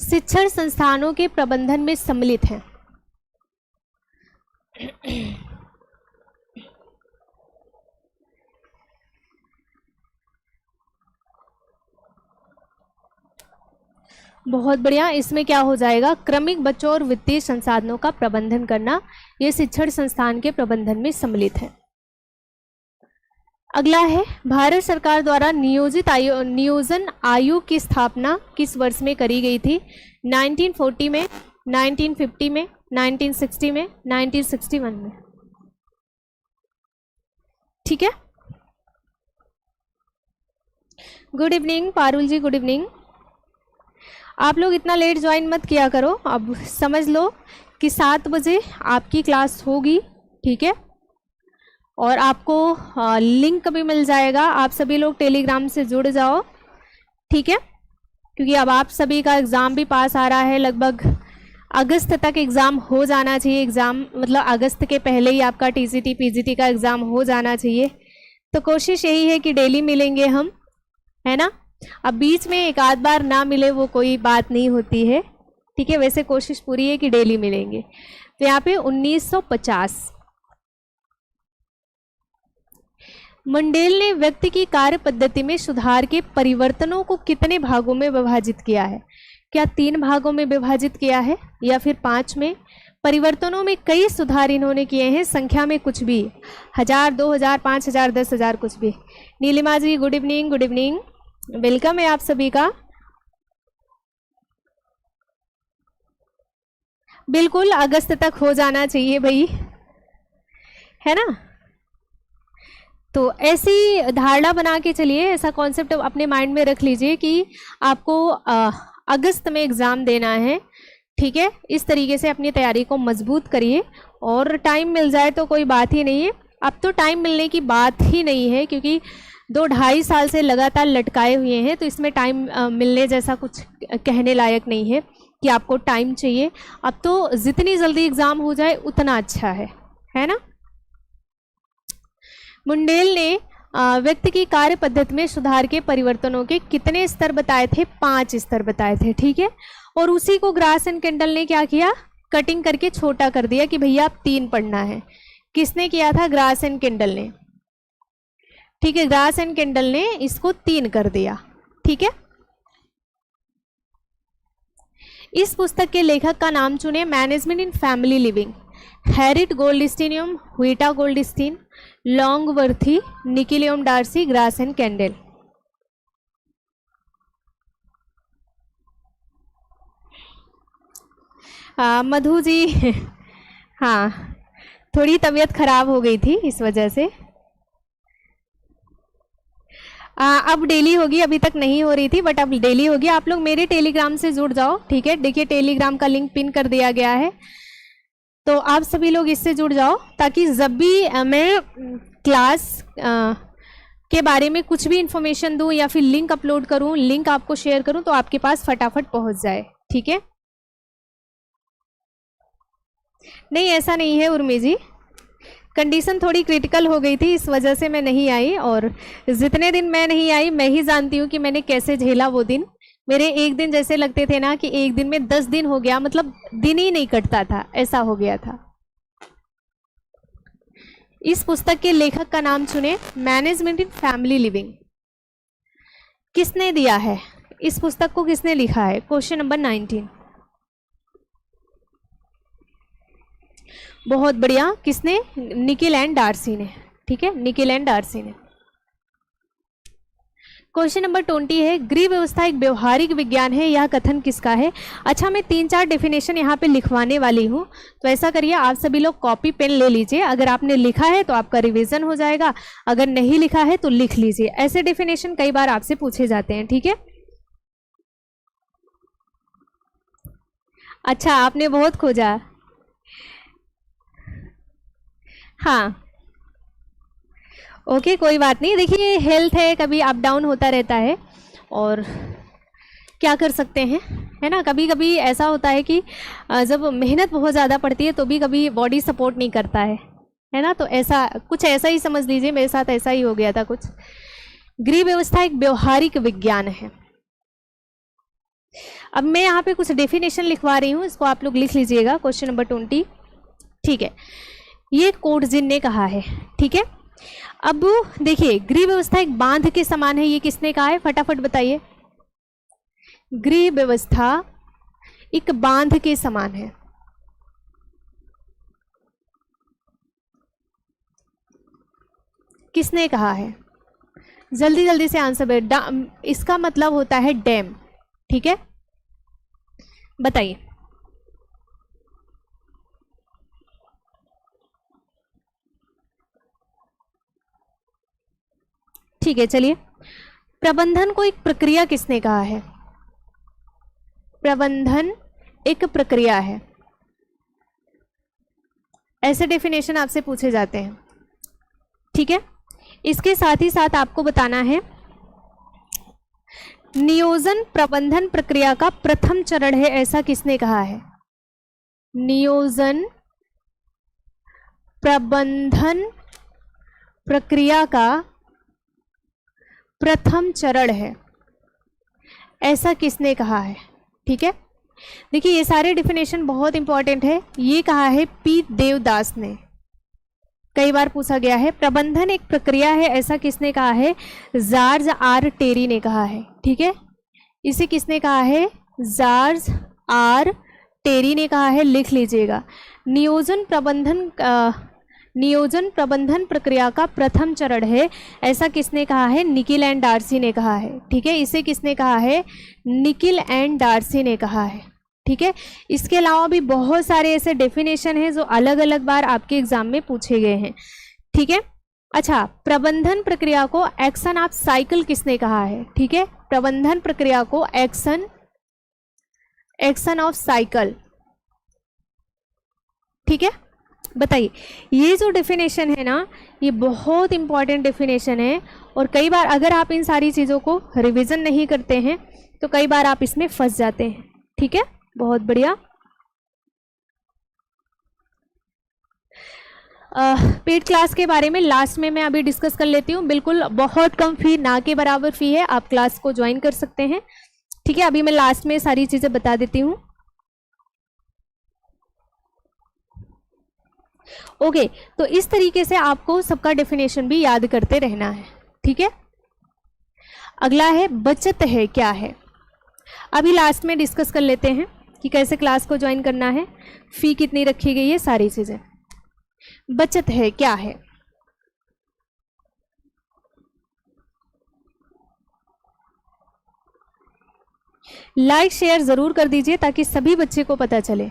शिक्षण संस्थानों के प्रबंधन में सम्मिलित हैं। बहुत बढ़िया, इसमें क्या हो जाएगा? क्रमिक बच्चों और वित्तीय संसाधनों का प्रबंधन करना, ये शिक्षण संस्थान के प्रबंधन में सम्मिलित है। अगला है, भारत सरकार द्वारा नियोजन आयोग की स्थापना किस वर्ष में करी गई थी? 1940 में, 1950 में, 1960 में, 1961 में। ठीक है, गुड इवनिंग पारुल जी, गुड इवनिंग। आप लोग इतना लेट ज्वाइन मत किया करो, अब समझ लो कि 7 बजे आपकी क्लास होगी। ठीक है, और आपको लिंक भी मिल जाएगा, आप सभी लोग टेलीग्राम से जुड़ जाओ। ठीक है, क्योंकि अब आप सभी का एग्ज़ाम भी पास आ रहा है, लगभग अगस्त तक एग्ज़ाम हो जाना चाहिए। एग्ज़ाम मतलब अगस्त के पहले ही आपका TCT PGT का एग्ज़ाम हो जाना चाहिए। तो कोशिश यही है कि डेली मिलेंगे हम, है ना। अब बीच में एक आध बार ना मिले वो कोई बात नहीं होती है। ठीक है, वैसे कोशिश पूरी है कि डेली मिलेंगे। तो यहाँ पे 1950 मंडेल ने व्यक्ति की कार्य पद्धति में सुधार के परिवर्तनों को कितने भागों में विभाजित किया है? क्या 3 भागों में विभाजित किया है या फिर 5 में? परिवर्तनों में कई सुधार इन्होंने किए हैं, संख्या में कुछ भी, 1000, 2000, 5000, 10,000, कुछ भी। Nilima ji good evening, good evening, welcome है आप सभी का। बिल्कुल अगस्त तक हो जाना चाहिए भाई, है ना। तो ऐसी धारणा बना के चलिए, ऐसा कॉन्सेप्ट अपने माइंड में रख लीजिए कि आपको अगस्त में एग्ज़ाम देना है। ठीक है, इस तरीके से अपनी तैयारी को मजबूत करिए, और टाइम मिल जाए तो कोई बात ही नहीं है। अब तो टाइम मिलने की बात ही नहीं है, क्योंकि 2-2.5 साल से लगातार लटकाए हुए हैं, तो इसमें टाइम मिलने जैसा कुछ कहने लायक नहीं है कि आपको टाइम चाहिए। अब तो जितनी जल्दी एग्ज़ाम हो जाए उतना अच्छा है ना। मुंडेल ने व्यक्ति की कार्य पद्धति में सुधार के परिवर्तनों के कितने स्तर बताए थे? 5 स्तर बताए थे, ठीक है। और उसी को ग्रास एंड केंडल ने क्या किया? कटिंग करके छोटा कर दिया कि भैया आप 3 पढ़ना है। किसने किया था? ग्रास एंड केंडल ने, ठीक है। ग्रास एंड केंडल ने इसको 3 कर दिया, ठीक है। इस पुस्तक के लेखक का नाम चुने। Management in family living, Harriet Goldstein, Vetta Goldstein, Longworthy, निकिलियम Dorsey, Gross and Crandall. Madhu ji हाँ, थोड़ी तबीयत खराब हो गई थी इस वजह से। अब डेली होगी, अभी तक नहीं हो रही थी बट अब डेली होगी। आप लोग मेरे टेलीग्राम से जुड़ जाओ, ठीक है। देखिए टेलीग्राम का लिंक पिन कर दिया गया है, तो आप सभी लोग इससे जुड़ जाओ, ताकि जब भी मैं क्लास के बारे में कुछ भी इंफॉर्मेशन दूं या फिर लिंक अपलोड करूं, लिंक आपको शेयर करूं, तो आपके पास फटाफट पहुंच जाए, ठीक है। नहीं ऐसा नहीं है उर्मी जी, कंडीशन थोड़ी क्रिटिकल हो गई थी, इस वजह से मैं नहीं आई। और जितने दिन मैं नहीं आई, मैं ही जानती हूँ कि मैंने कैसे झेला वो दिन। मेरे एक दिन जैसे लगते थे ना कि एक दिन में 10 दिन हो गया, मतलब दिन ही नहीं कटता था, ऐसा हो गया था। इस पुस्तक के लेखक का नाम चुने। मैनेजमेंट इन फैमिली लिविंग किसने दिया है? इस पुस्तक को किसने लिखा है? Question number 19। बहुत बढ़िया, किसने? निकिल एंड डार्सी ने, ठीक है, निकिल एंड डार्सी ने। क्वेश्चन नंबर 20 है, गृह व्यवस्था एक व्यवहारिक विज्ञान है, यह कथन किसका है? अच्छा, मैं 3-4 डेफिनेशन यहाँ पे लिखवाने वाली हूँ, तो ऐसा करिए आप सभी लोग कॉपी पेन ले लीजिए। अगर आपने लिखा है तो आपका रिवीजन हो जाएगा, अगर नहीं लिखा है तो लिख लीजिए। ऐसे डेफिनेशन कई बार आपसे पूछे जाते हैं, ठीक है। अच्छा, आपने बहुत खोजा। हाँ ओके, कोई बात नहीं। देखिए हेल्थ है, कभी अप डाउन होता रहता है, और क्या कर सकते हैं, है ना। कभी कभी ऐसा होता है कि जब मेहनत बहुत ज़्यादा पड़ती है तो भी कभी बॉडी सपोर्ट नहीं करता है ना। तो ऐसा कुछ ऐसा ही समझ लीजिए, मेरे साथ ऐसा ही हो गया था कुछ। गृह व्यवस्था एक व्यवहारिक विज्ञान है। अब मैं यहाँ पे कुछ डेफिनेशन लिखवा रही हूँ, इसको आप लोग लिख लीजिएगा। क्वेश्चन नंबर 20, ठीक है। ये कोटजिन ने कहा है, ठीक है। अब देखिए, गृह व्यवस्था एक बांध के समान है, ये किसने कहा है? फटाफट बताइए। गृह व्यवस्था एक बांध के समान है, किसने कहा है? जल्दी जल्दी से आंसर। इसका मतलब होता है डैम, ठीक है, बताइए। ठीक है, चलिए। प्रबंधन को एक प्रक्रिया किसने कहा है? प्रबंधन एक प्रक्रिया है, ऐसे डेफिनेशन आपसे पूछे जाते हैं, ठीक है। इसके साथ ही साथ आपको बताना है, नियोजन प्रबंधन प्रक्रिया का प्रथम चरण है, ऐसा किसने कहा है? नियोजन प्रबंधन प्रक्रिया का प्रथम चरण है, ऐसा किसने कहा है? ठीक है, देखिए ये सारे डेफिनेशन बहुत इंपॉर्टेंट है। ये कहा है पी देवदास ने, कई बार पूछा गया है। प्रबंधन एक प्रक्रिया है, ऐसा किसने कहा है? जॉर्ज आर टेरी ने कहा है, ठीक है। इसे किसने कहा है? जॉर्ज आर टेरी ने कहा है, लिख लीजिएगा। नियोजन प्रबंधन प्रक्रिया का प्रथम चरण है, ऐसा किसने कहा है? निकिल एंड डार्सी ने कहा है, ठीक है। इसे किसने कहा है? निकिल एंड डार्सी ने कहा है, ठीक है। इसके अलावा भी बहुत सारे ऐसे डेफिनेशन हैं जो अलग अलग बार आपके एग्जाम में पूछे गए हैं, ठीक है। अच्छा, प्रबंधन प्रक्रिया को एक्शन ऑफ साइकिल किसने कहा है? ठीक है, प्रबंधन प्रक्रिया को एक्शन ऑफ साइकिल ठीक है, बताइए। ये जो डेफिनेशन है ना, ये बहुत इंपॉर्टेंट डेफिनेशन है, और कई बार अगर आप इन सारी चीज़ों को रिवीजन नहीं करते हैं तो कई बार आप इसमें फंस जाते हैं। ठीक है, बहुत बढ़िया। पेड क्लास के बारे में लास्ट में मैं अभी डिस्कस कर लेती हूँ। बिल्कुल बहुत कम फी, ना के बराबर फी है, आप क्लास को ज्वाइन कर सकते हैं। ठीक है, अभी मैं लास्ट में सारी चीज़ें बता देती हूँ। ओके, तो इस तरीके से आपको सबका डेफिनेशन भी याद करते रहना है। ठीक है, अगला है बचत है क्या है। अभी लास्ट में डिस्कस कर लेते हैं कि कैसे क्लास को ज्वाइन करना है, फी कितनी रखी गई है, सारी चीज़ें। बचत है क्या है। लाइक शेयर ज़रूर कर दीजिए ताकि सभी बच्चे को पता चले।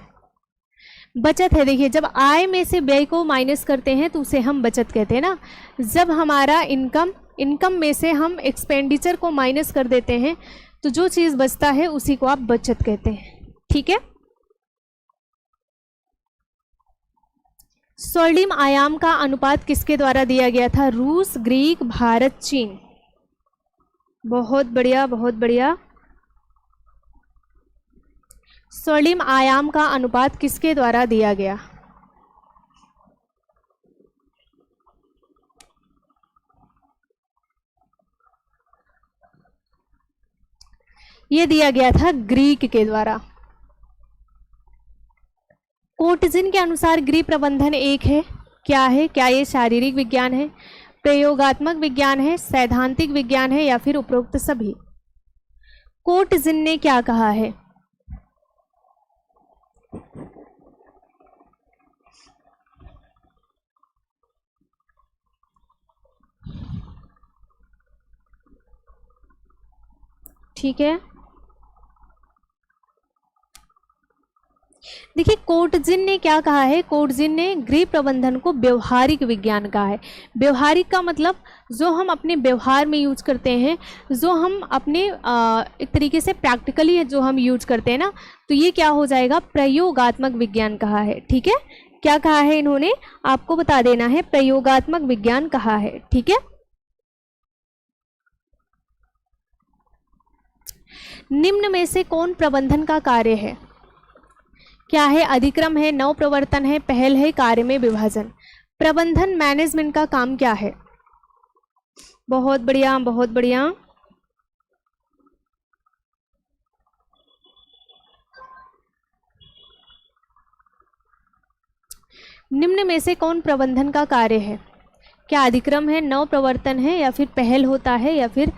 बचत है, देखिए जब आय में से व्यय को माइनस करते हैं तो उसे हम बचत कहते हैं ना। जब हमारा इनकम में से हम एक्सपेंडिचर को माइनस कर देते हैं तो जो चीज़ बचता है उसी को आप बचत कहते हैं। ठीक है, स्वर्णिम आयाम का अनुपात किसके द्वारा दिया गया था। रूस, ग्रीक, भारत, चीन। बहुत बढ़िया, बहुत बढ़िया। स्वर्णिम आयाम का अनुपात किसके द्वारा दिया गया। यह दिया गया था ग्रीक के द्वारा। कोटजिन के अनुसार गृह प्रबंधन एक है, क्या है। क्या ये शारीरिक विज्ञान है, प्रयोगात्मक विज्ञान है, सैद्धांतिक विज्ञान है, या फिर उपरोक्त सभी। कोटजिन ने क्या कहा है। ठीक है, देखिए कोटजिन ने क्या कहा है। कोटजिन ने गृह प्रबंधन को व्यवहारिक विज्ञान कहा है। व्यवहारिक का मतलब जो हम अपने व्यवहार में यूज करते हैं, जो हम अपने एक तरीके से प्रैक्टिकली जो हम यूज करते हैं ना, तो ये क्या हो जाएगा, प्रयोगात्मक विज्ञान कहा है। ठीक है, क्या कहा है इन्होंने, आपको बता देना है, प्रयोगात्मक विज्ञान कहा है। ठीक है, निम्न में से कौन प्रबंधन का कार्य है। क्या है, अधिक्रम है, नव प्रवर्तन है, पहल है, कार्य में विभाजन। प्रबंधन मैनेजमेंट का काम क्या है। बहुत बढ़िया, बहुत बढ़िया। निम्न में से कौन प्रबंधन का कार्य है। क्या अधिक्रम है, नव प्रवर्तन है, या फिर पहल होता है, या फिर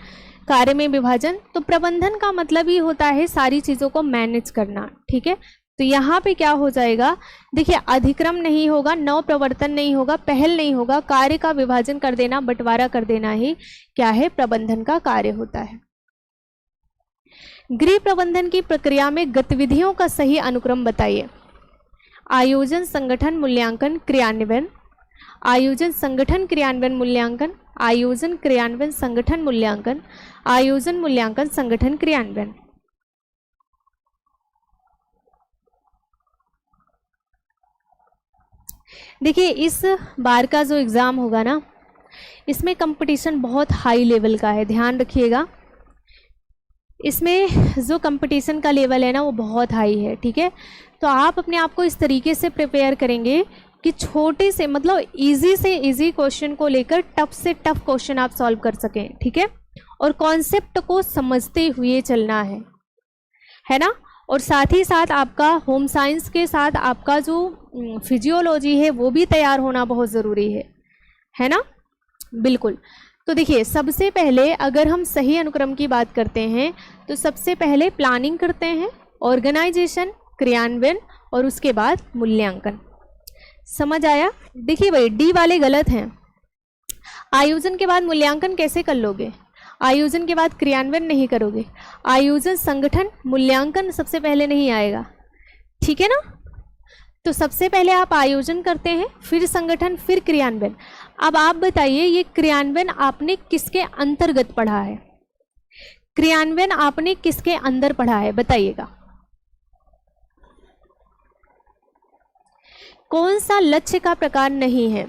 कार्य में विभाजन। तो प्रबंधन का मतलब ही होता है सारी चीज़ों को मैनेज करना। ठीक है, तो यहाँ पे क्या हो जाएगा, देखिए अधिक्रम नहीं होगा, नव प्रवर्तन नहीं होगा, पहल नहीं होगा, कार्य का विभाजन कर देना, बंटवारा कर देना ही क्या है, प्रबंधन का कार्य होता है। गृह प्रबंधन की प्रक्रिया में गतिविधियों का सही अनुक्रम बताइए। आयोजन, संगठन, मूल्यांकन, क्रियान्वयन। आयोजन, संगठन, क्रियान्वयन, मूल्यांकन। आयोजन, क्रियान्वयन, संगठन, मूल्यांकन। आयोजन, मूल्यांकन, संगठन, क्रियान्वयन। देखिए इस बार का जो एग्ज़ाम होगा ना, इसमें कंपटीशन बहुत हाई लेवल का है, ध्यान रखिएगा। इसमें जो कंपटीशन का लेवल है ना, वो बहुत हाई है। ठीक है, तो आप अपने आप को इस तरीके से प्रिपेयर करेंगे कि छोटे से मतलब इजी से इजी क्वेश्चन को लेकर टफ से टफ क्वेश्चन आप सॉल्व कर सकें। ठीक है, और कॉन्सेप्ट को समझते हुए चलना है ना। और साथ ही साथ आपका होम साइंस के साथ आपका जो फिजियोलॉजी है वो भी तैयार होना बहुत ज़रूरी है ना। बिल्कुल, तो देखिए सबसे पहले अगर हम सही अनुक्रम की बात करते हैं तो सबसे पहले प्लानिंग करते हैं, ऑर्गेनाइजेशन, क्रियान्वयन, और उसके बाद मूल्यांकन। समझ आया। देखिए भाई डी वाले गलत हैं। आयोजन के बाद मूल्यांकन कैसे कर लोगे, आयोजन के बाद क्रियान्वयन नहीं करोगे। आयोजन, संगठन, मूल्यांकन सबसे पहले नहीं आएगा। ठीक है ना, तो सबसे पहले आप आयोजन करते हैं, फिर संगठन, फिर क्रियान्वयन। अब आप बताइए ये क्रियान्वयन आपने किसके अंतर्गत पढ़ा है, क्रियान्वयन आपने किसके अंदर पढ़ा है, बताइएगा। कौन सा लक्ष्य का प्रकार नहीं है?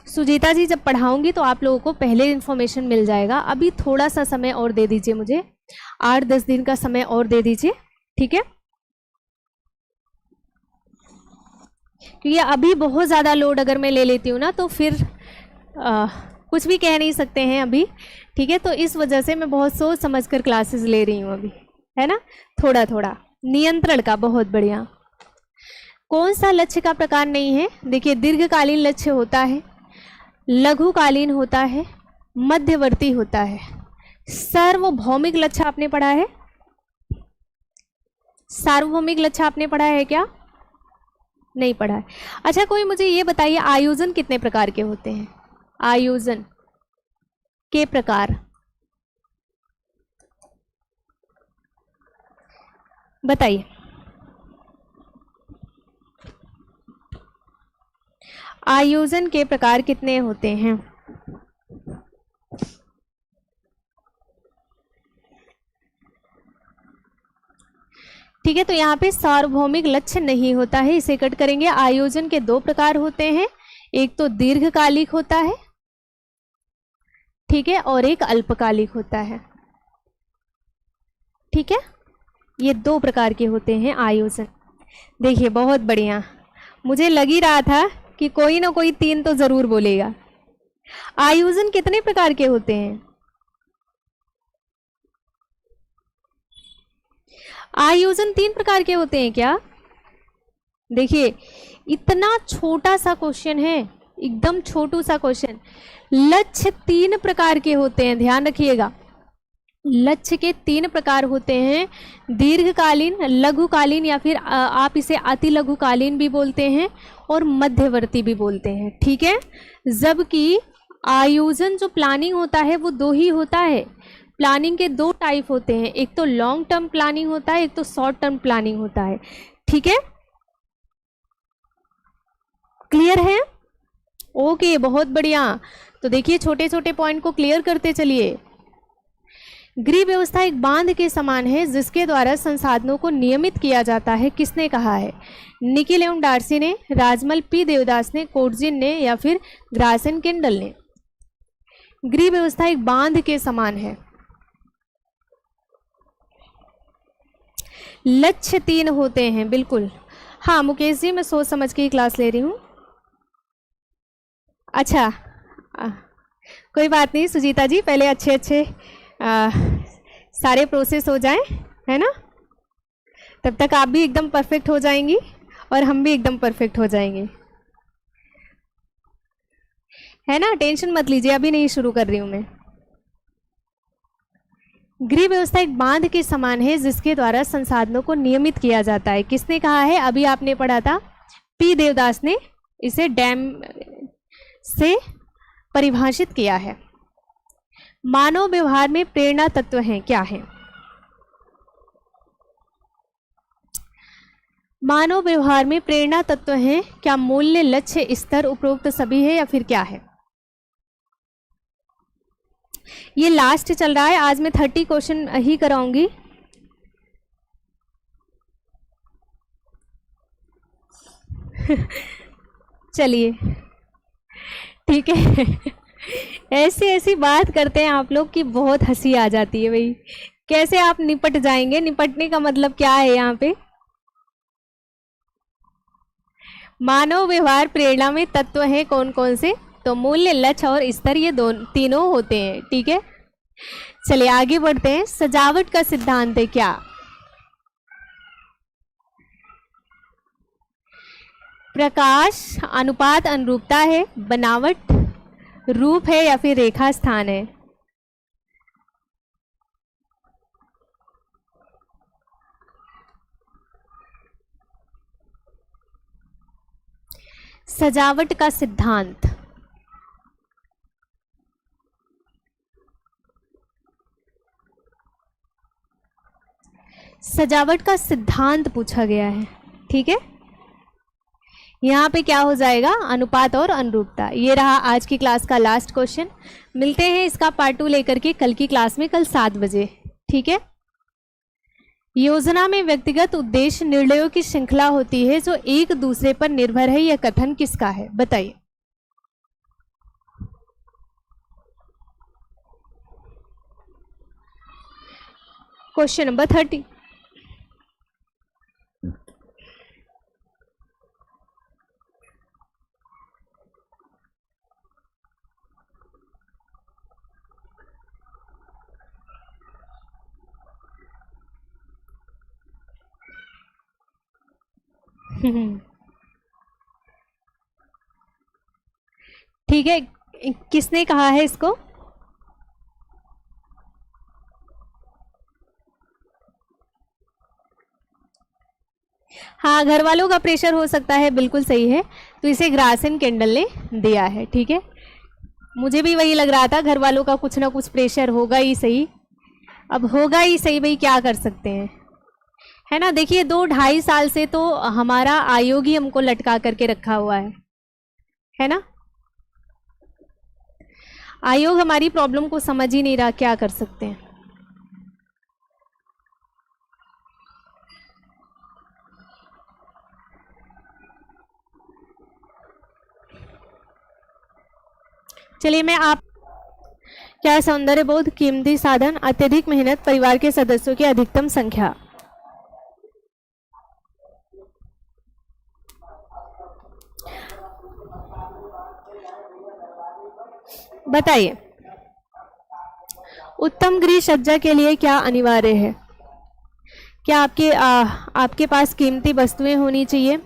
सुजीता जी जब पढ़ाऊंगी तो आप लोगों को पहले इन्फॉर्मेशन मिल जाएगा। अभी थोड़ा सा समय और दे दीजिए मुझे, 8-10 दिन का समय और दे दीजिए, ठीक है? क्योंकि अभी बहुत ज़्यादा लोड अगर मैं ले लेती हूँ ना तो फिर कुछ भी कह नहीं सकते हैं अभी, ठीक है? तो इस वजह से मैं बहुत सोच समझ कर क्लासेस ले रही हूँ अभी, है ना? थोड़ा थोड़ा नियंत्रण का। बहुत बढ़िया। कौन सा लक्ष्य का प्रकार नहीं है? देखिए, दीर्घकालीन लक्ष्य होता है, लघुकालीन होता है, मध्यवर्ती होता है। सार्वभौमिक लक्ष्य आपने पढ़ा है? सार्वभौमिक लक्ष्य आपने पढ़ा है क्या? नहीं पढ़ा है। अच्छा, कोई मुझे ये बताइए, आयोजन कितने प्रकार के होते हैं? आयोजन के प्रकार बताइए। आयोजन के प्रकार कितने होते हैं? ठीक है, तो यहाँ पे सार्वभौमिक लक्ष्य नहीं होता है, इसे कट करेंगे। आयोजन के 2 प्रकार होते हैं, एक तो दीर्घकालिक होता है, ठीक है, और एक अल्पकालिक होता है, ठीक है? ये 2 प्रकार के होते हैं आयोजन। देखिए, बहुत बढ़िया। मुझे लग ही रहा था कि कोई ना कोई 3 तो जरूर बोलेगा। आयोजन कितने प्रकार के होते हैं? आयोजन 3 प्रकार के होते हैं क्या? देखिए, इतना छोटा सा क्वेश्चन है, एकदम छोटू सा क्वेश्चन। लक्ष्य 3 प्रकार के होते हैं, ध्यान रखिएगा। लक्ष्य के 3 प्रकार होते हैं, दीर्घकालीन, लघुकालीन, या फिर आप इसे अति लघुकालीन भी बोलते हैं और मध्यवर्ती भी बोलते हैं, ठीक है? जबकि आयोजन जो प्लानिंग होता है वो 2 ही होता है। प्लानिंग के 2 टाइप होते हैं, एक तो लॉन्ग टर्म प्लानिंग होता है, एक तो शॉर्ट टर्म प्लानिंग होता है, ठीक है? क्लियर है? ओके, बहुत बढ़िया। तो देखिए, छोटे छोटे पॉइंट को क्लियर करते चलिए। गृह व्यवस्था एक बांध के समान है जिसके द्वारा संसाधनों को नियमित किया जाता है। किसने कहा है? निकिल एवं डार्सी ने, राजमल, पी देवदास ने, कोटजिन ने, या फिर ग्रासन किंडल ने? गृह व्यवस्था एक बांध के समान है। लक्ष्य 3 होते हैं, बिल्कुल। हाँ मुकेश जी, मैं सोच समझ के ही क्लास ले रही हूँ। अच्छा, कोई बात नहीं सुजीता जी, पहले अच्छे सारे प्रोसेस हो जाएं, है ना? तब तक आप भी एकदम परफेक्ट हो जाएंगी और हम भी एकदम परफेक्ट हो जाएंगे, है ना? टेंशन मत लीजिए, अभी नहीं शुरू कर रही हूं मैं। गृह व्यवस्था एक बांध के समान है जिसके द्वारा संसाधनों को नियमित किया जाता है। किसने कहा है? अभी आपने पढ़ा था, पी देवदास ने इसे डैम से परिभाषित किया है। मानव व्यवहार में प्रेरणा तत्व हैं, क्या है? मानव व्यवहार में प्रेरणा तत्व हैं, क्या मूल्य, लक्ष्य, स्तर, उपरोक्त सभी है, या फिर क्या है? ये लास्ट चल रहा है, आज मैं 30 क्वेश्चन ही कराऊंगी। चलिए, ठीक है। ऐसी ऐसी बात करते हैं आप लोग कि बहुत हंसी आ जाती है भाई। कैसे आप निपट जाएंगे? निपटने का मतलब क्या है यहाँ पे? मानव व्यवहार प्रेरणा में तत्व हैं कौन कौन से? तो मूल्य, लक्ष्य और स्तर, ये तीनों होते हैं, ठीक है? चलिए आगे बढ़ते हैं। सजावट का सिद्धांत है क्या? प्रकाश अनुपात अनुरूपता है, बनावट रूप है, या फिर रेखा स्थान है? सजावट का सिद्धांत, सजावट का सिद्धांत पूछा गया है, ठीक है? यहाँ पे क्या हो जाएगा? अनुपात और अनुरूपता। ये रहा आज की क्लास का लास्ट क्वेश्चन। मिलते हैं इसका पार्ट 2 लेकर के कल की क्लास में, कल 7 बजे, ठीक है? योजना में व्यक्तिगत उद्देश्य निर्णयों की श्रृंखला होती है जो एक दूसरे पर निर्भर है। यह कथन किसका है, बताइए। Question number 30। ठीक है, किसने कहा है इसको? हाँ, घर वालों का प्रेशर हो सकता है, बिल्कुल सही है। तो इसे ग्रासन कैंडल ने दिया है। ठीक है, मुझे भी वही लग रहा था, घर वालों का कुछ ना कुछ प्रेशर होगा ही सही। अब होगा ही सही भाई, क्या कर सकते हैं, है ना। देखिए 2-2.5 साल से तो हमारा आयोग ही हमको लटका करके रखा हुआ है ना। आयोग हमारी प्रॉब्लम को समझ ही नहीं रहा, क्या कर सकते हैं। चलिए क्या सौंदर्य बोध कीमती साधन, अत्यधिक मेहनत, परिवार के सदस्यों की अधिकतम संख्या। बताइए, उत्तम गृह सज्जा के लिए क्या अनिवार्य है? क्या आपके पास कीमती वस्तुएं होनी चाहिए,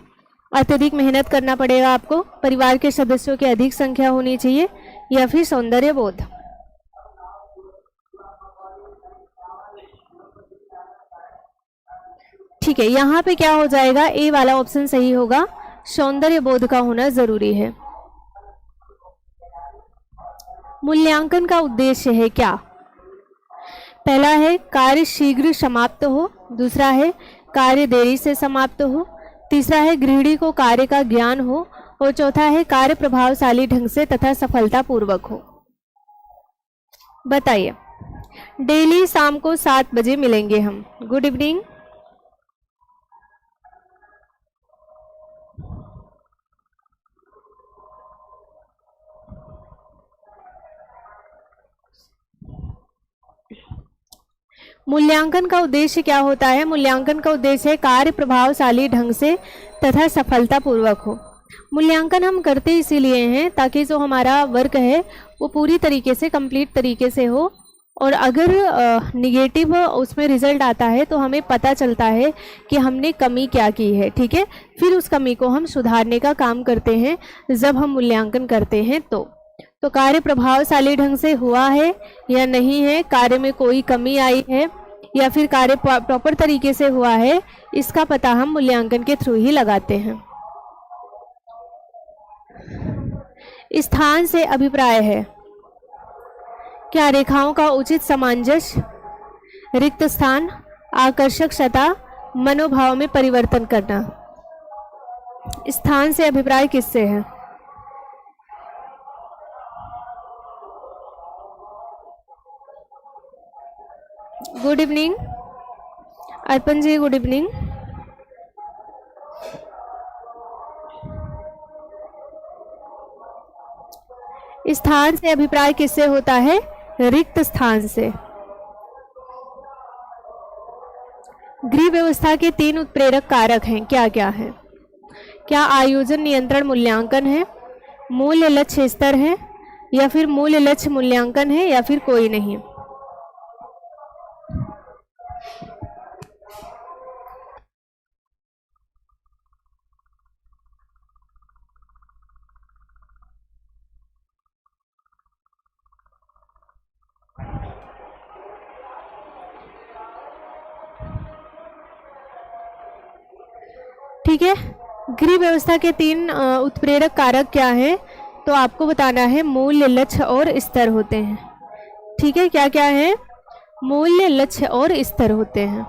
अत्यधिक मेहनत करना पड़ेगा आपको, परिवार के सदस्यों की अधिक संख्या होनी चाहिए, या फिर सौंदर्य बोध? ठीक है, यहाँ पे क्या हो जाएगा, ए वाला ऑप्शन सही होगा, सौंदर्य बोध का होना जरूरी है। मूल्यांकन का उद्देश्य है क्या? पहला है कार्य शीघ्र समाप्त हो, दूसरा है कार्य देरी से समाप्त हो, तीसरा है गृहिणी को कार्य का ज्ञान हो, और चौथा है कार्य प्रभावशाली ढंग से तथा सफलतापूर्वक हो। बताइए। डेली शाम को 7 बजे मिलेंगे हम। Good evening. मूल्यांकन का उद्देश्य क्या होता है? मूल्यांकन का उद्देश्य है कार्य प्रभावशाली ढंग से तथा सफलतापूर्वक हो। मूल्यांकन हम करते इसीलिए हैं ताकि जो हमारा वर्क है वो पूरी तरीके से कंप्लीट तरीके से हो, और अगर निगेटिव उसमें रिजल्ट आता है तो हमें पता चलता है कि हमने कमी क्या की है। ठीक है, फिर उस कमी को हम सुधारने का काम करते हैं जब हम मूल्यांकन करते हैं। तो कार्य प्रभावशाली ढंग से हुआ है या नहीं है, कार्य में कोई कमी आई है या फिर कार्य प्रॉपर तरीके से हुआ है, इसका पता हम मूल्यांकन के थ्रू ही लगाते हैं। स्थान से अभिप्राय है क्या? रेखाओं का उचित सामंजस्य, रिक्त स्थान, आकर्षक सतह, मनोभाव में परिवर्तन करना। स्थान से अभिप्राय किससे है? गुड इवनिंग अर्पण जी, गुड इवनिंग। स्थान से अभिप्राय किससे होता है? रिक्त स्थान से। गृह व्यवस्था के 3 उत्प्रेरक कारक हैं, क्या क्या हैं? क्या आयोजन नियंत्रण मूल्यांकन है, मूल्य लक्ष्य स्तर है, या फिर मूल्य लक्ष्य मूल्यांकन है, या फिर कोई नहीं? ठीक है, गृह व्यवस्था के 3 उत्प्रेरक कारक क्या हैं? तो आपको बताना है मूल्य, लक्ष्य और स्तर होते हैं। ठीक है, क्या क्या है? मूल्य, लक्ष्य और स्तर होते हैं।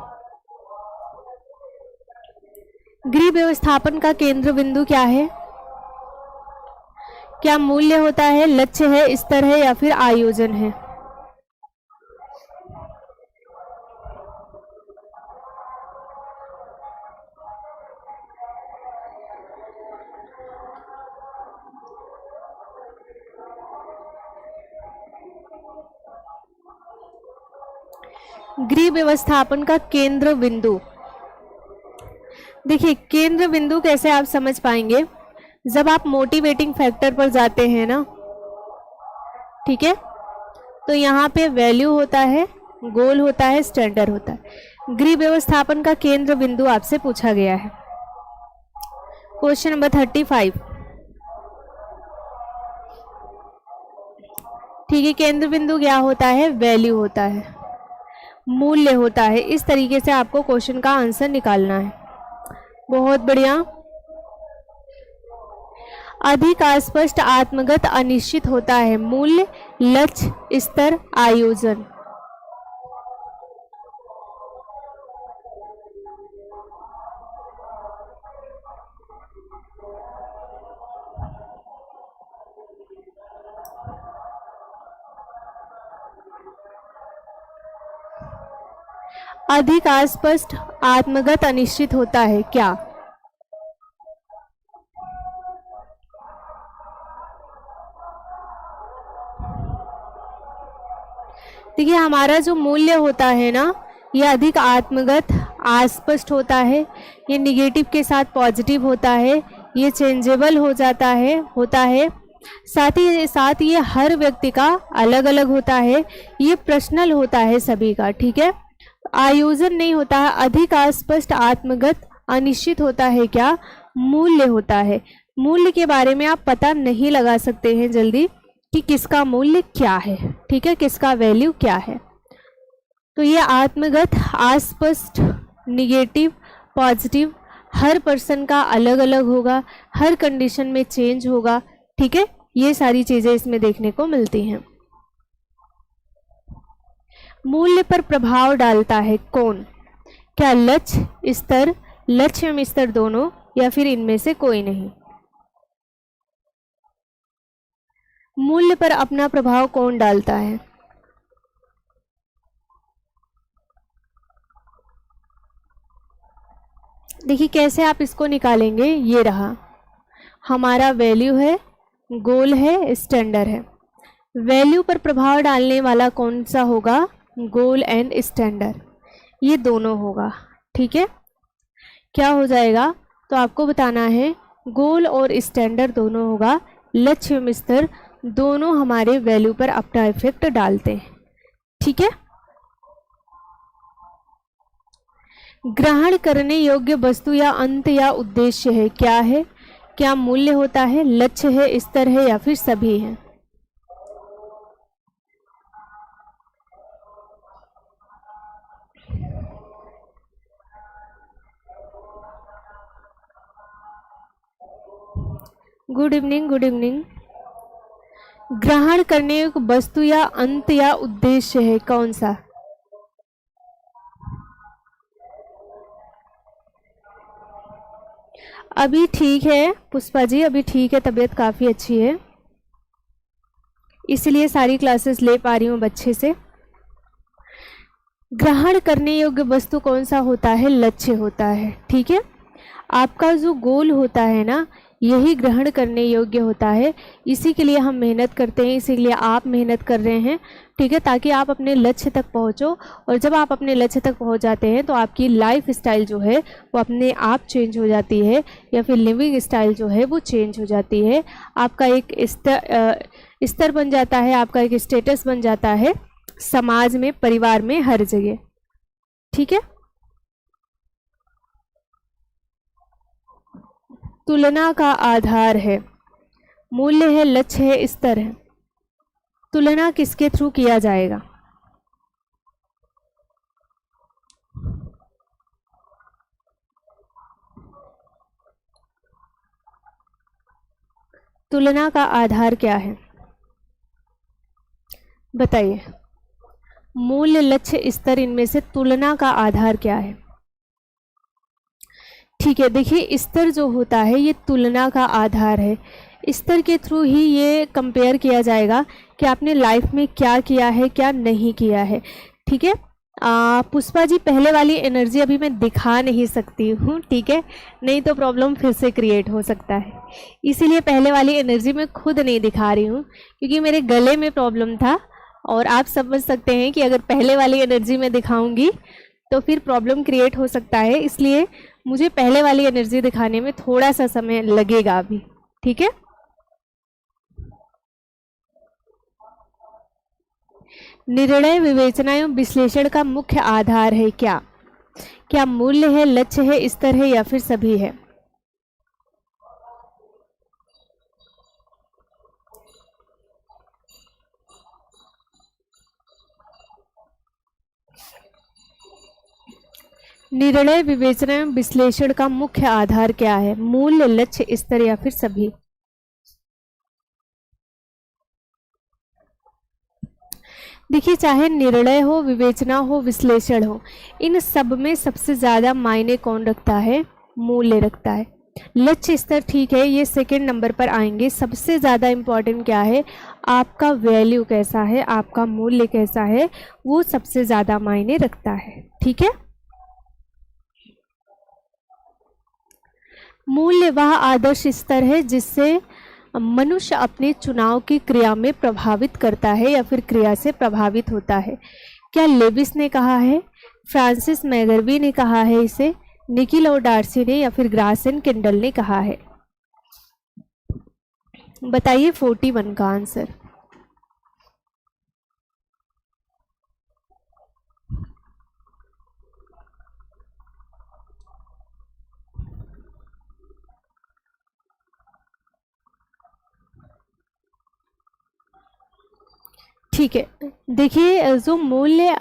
गृह व्यवस्थापन का केंद्र बिंदु क्या है? क्या मूल्य होता है, लक्ष्य है, स्तर है, या फिर आयोजन है? गृह व्यवस्थापन का केंद्र बिंदु। देखिए केंद्र बिंदु कैसे आप समझ पाएंगे, जब आप मोटिवेटिंग फैक्टर पर जाते हैं ना, ठीक है, तो यहाँ पे वैल्यू होता है, गोल होता है, स्टैंडर्ड होता है। गृह व्यवस्थापन का केंद्र बिंदु आपसे पूछा गया है। Question number 35। ठीक है, केंद्र बिंदु क्या होता है, वैल्यू होता है, मूल्य होता है। इस तरीके से आपको क्वेश्चन का आंसर निकालना है। बहुत बढ़िया। अधिक अस्पष्ट, आत्मगत, अनिश्चित होता है। मूल्य, लक्ष्य, स्तर, आयोजन। अधिक अस्पष्ट, आत्मगत, अनिश्चित होता है क्या? देखिए हमारा जो मूल्य होता है ना, ये अधिक आत्मगत, अस्पष्ट होता है, ये निगेटिव के साथ पॉजिटिव होता है, ये चेंजेबल हो जाता है, साथ ही साथ ये हर व्यक्ति का अलग अलग होता है, ये पर्सनल होता है सभी का, ठीक है। आयोजन नहीं होता है। अधिक अस्पष्ट, आत्मगत, अनिश्चित होता है क्या? मूल्य होता है। मूल्य के बारे में आप पता नहीं लगा सकते हैं जल्दी कि किसका मूल्य क्या है, ठीक है, किसका वैल्यू क्या है। तो ये आत्मगत, अस्पष्ट, निगेटिव, पॉजिटिव, हर पर्सन का अलग अलग होगा, हर कंडीशन में चेंज होगा, ठीक है। ये सारी चीजें इसमें देखने को मिलती हैं। मूल्य पर प्रभाव डालता है कौन? क्या लक्ष्य, स्तर, लक्ष्य एवं स्तर दोनों, या फिर इनमें से कोई नहीं? मूल्य पर अपना प्रभाव कौन डालता है? देखिए कैसे आप इसको निकालेंगे। ये रहा हमारा वैल्यू है, गोल है, स्टैंडर्ड है। वैल्यू पर प्रभाव डालने वाला कौन सा होगा? गोल एंड स्टैंडर्ड, ये दोनों होगा, ठीक है। क्या हो जाएगा? तो आपको बताना है गोल और स्टैंडर्ड दोनों होगा, लक्ष्य एवं स्तर दोनों हमारे वैल्यू पर अपना इफेक्ट डालते हैं, ठीक है। ग्रहण करने योग्य वस्तु या अंत या उद्देश्य है, क्या है? क्या मूल्य होता है, लक्ष्य है, स्तर है, या फिर सभी है? Good evening, good evening. ग्रहण करने योग्य वस्तु या अंत या उद्देश्य है, कौन सा? अभी ठीक है पुष्पा जी, अभी ठीक है, तबीयत काफ़ी अच्छी है, इसलिए सारी क्लासेस ले पा रही हूँ बच्चे से। ग्रहण करने योग्य वस्तु कौन सा होता है? लक्ष्य होता है, ठीक है। आपका जो गोल होता है ना, यही ग्रहण करने योग्य होता है। इसी के लिए हम मेहनत करते हैं, इसी के लिए आप मेहनत कर रहे हैं, ठीक है, ताकि आप अपने लक्ष्य तक पहुंचो। और जब आप अपने लक्ष्य तक पहुंच जाते हैं तो आपकी लाइफ स्टाइल जो है वो अपने आप चेंज हो जाती है, या फिर लिविंग स्टाइल जो है वो चेंज हो जाती है। आपका एक स्तर बन जाता है, आपका एक स्टेटस बन जाता है समाज में, परिवार में, हर जगह, ठीक है। तुलना का आधार है, मूल्य है, लक्ष्य है, स्तर है। तुलना किसके थ्रू किया जाएगा? तुलना का आधार क्या है बताइए? मूल्य, लक्ष्य, स्तर, इनमें से तुलना का आधार क्या है? ठीक है, देखिए स्तर जो होता है ये तुलना का आधार है। स्तर के थ्रू ही ये कंपेयर किया जाएगा कि आपने लाइफ में क्या किया है, क्या नहीं किया है, ठीक है। पुष्पा जी पहले वाली एनर्जी अभी मैं दिखा नहीं सकती हूँ, ठीक है, नहीं तो प्रॉब्लम फिर से क्रिएट हो सकता है, इसीलिए पहले वाली एनर्जी मैं खुद नहीं दिखा रही हूँ, क्योंकि मेरे गले में प्रॉब्लम था, और आप समझ सकते हैं कि अगर पहले वाली एनर्जी में दिखाऊंगी तो फिर प्रॉब्लम क्रिएट हो सकता है, इसलिए मुझे पहले वाली एनर्जी दिखाने में थोड़ा सा समय लगेगा अभी, ठीक है। निर्णय विवेचना एवं विश्लेषण का मुख्य आधार है क्या? क्या मूल्य है, लक्ष्य है, स्तर है या फिर सभी है? निर्णय विवेचना एवं विश्लेषण का मुख्य आधार क्या है? मूल्य, लक्ष्य, स्तर या फिर सभी? देखिए, चाहे निर्णय हो, विवेचना हो, विश्लेषण हो, इन सब में सबसे ज़्यादा मायने कौन रखता है? मूल्य रखता है। लक्ष्य स्तर ठीक है, ये सेकंड नंबर पर आएंगे। सबसे ज़्यादा इम्पॉर्टेंट क्या है? आपका वैल्यू कैसा है, आपका मूल्य कैसा है, वो सबसे ज़्यादा मायने रखता है, ठीक है। मूल्य वह आदर्श स्तर है जिससे मनुष्य अपने चुनाव की क्रिया में प्रभावित करता है या फिर क्रिया से प्रभावित होता है। क्या लेविस ने कहा है, फ्रांसिस मैगरवी ने कहा है इसे, निकी और डार्सी ने, या फिर ग्रासन किंडल ने कहा है? बताइए 41 का आंसर। ठीक है, देखिए, जो मूल्य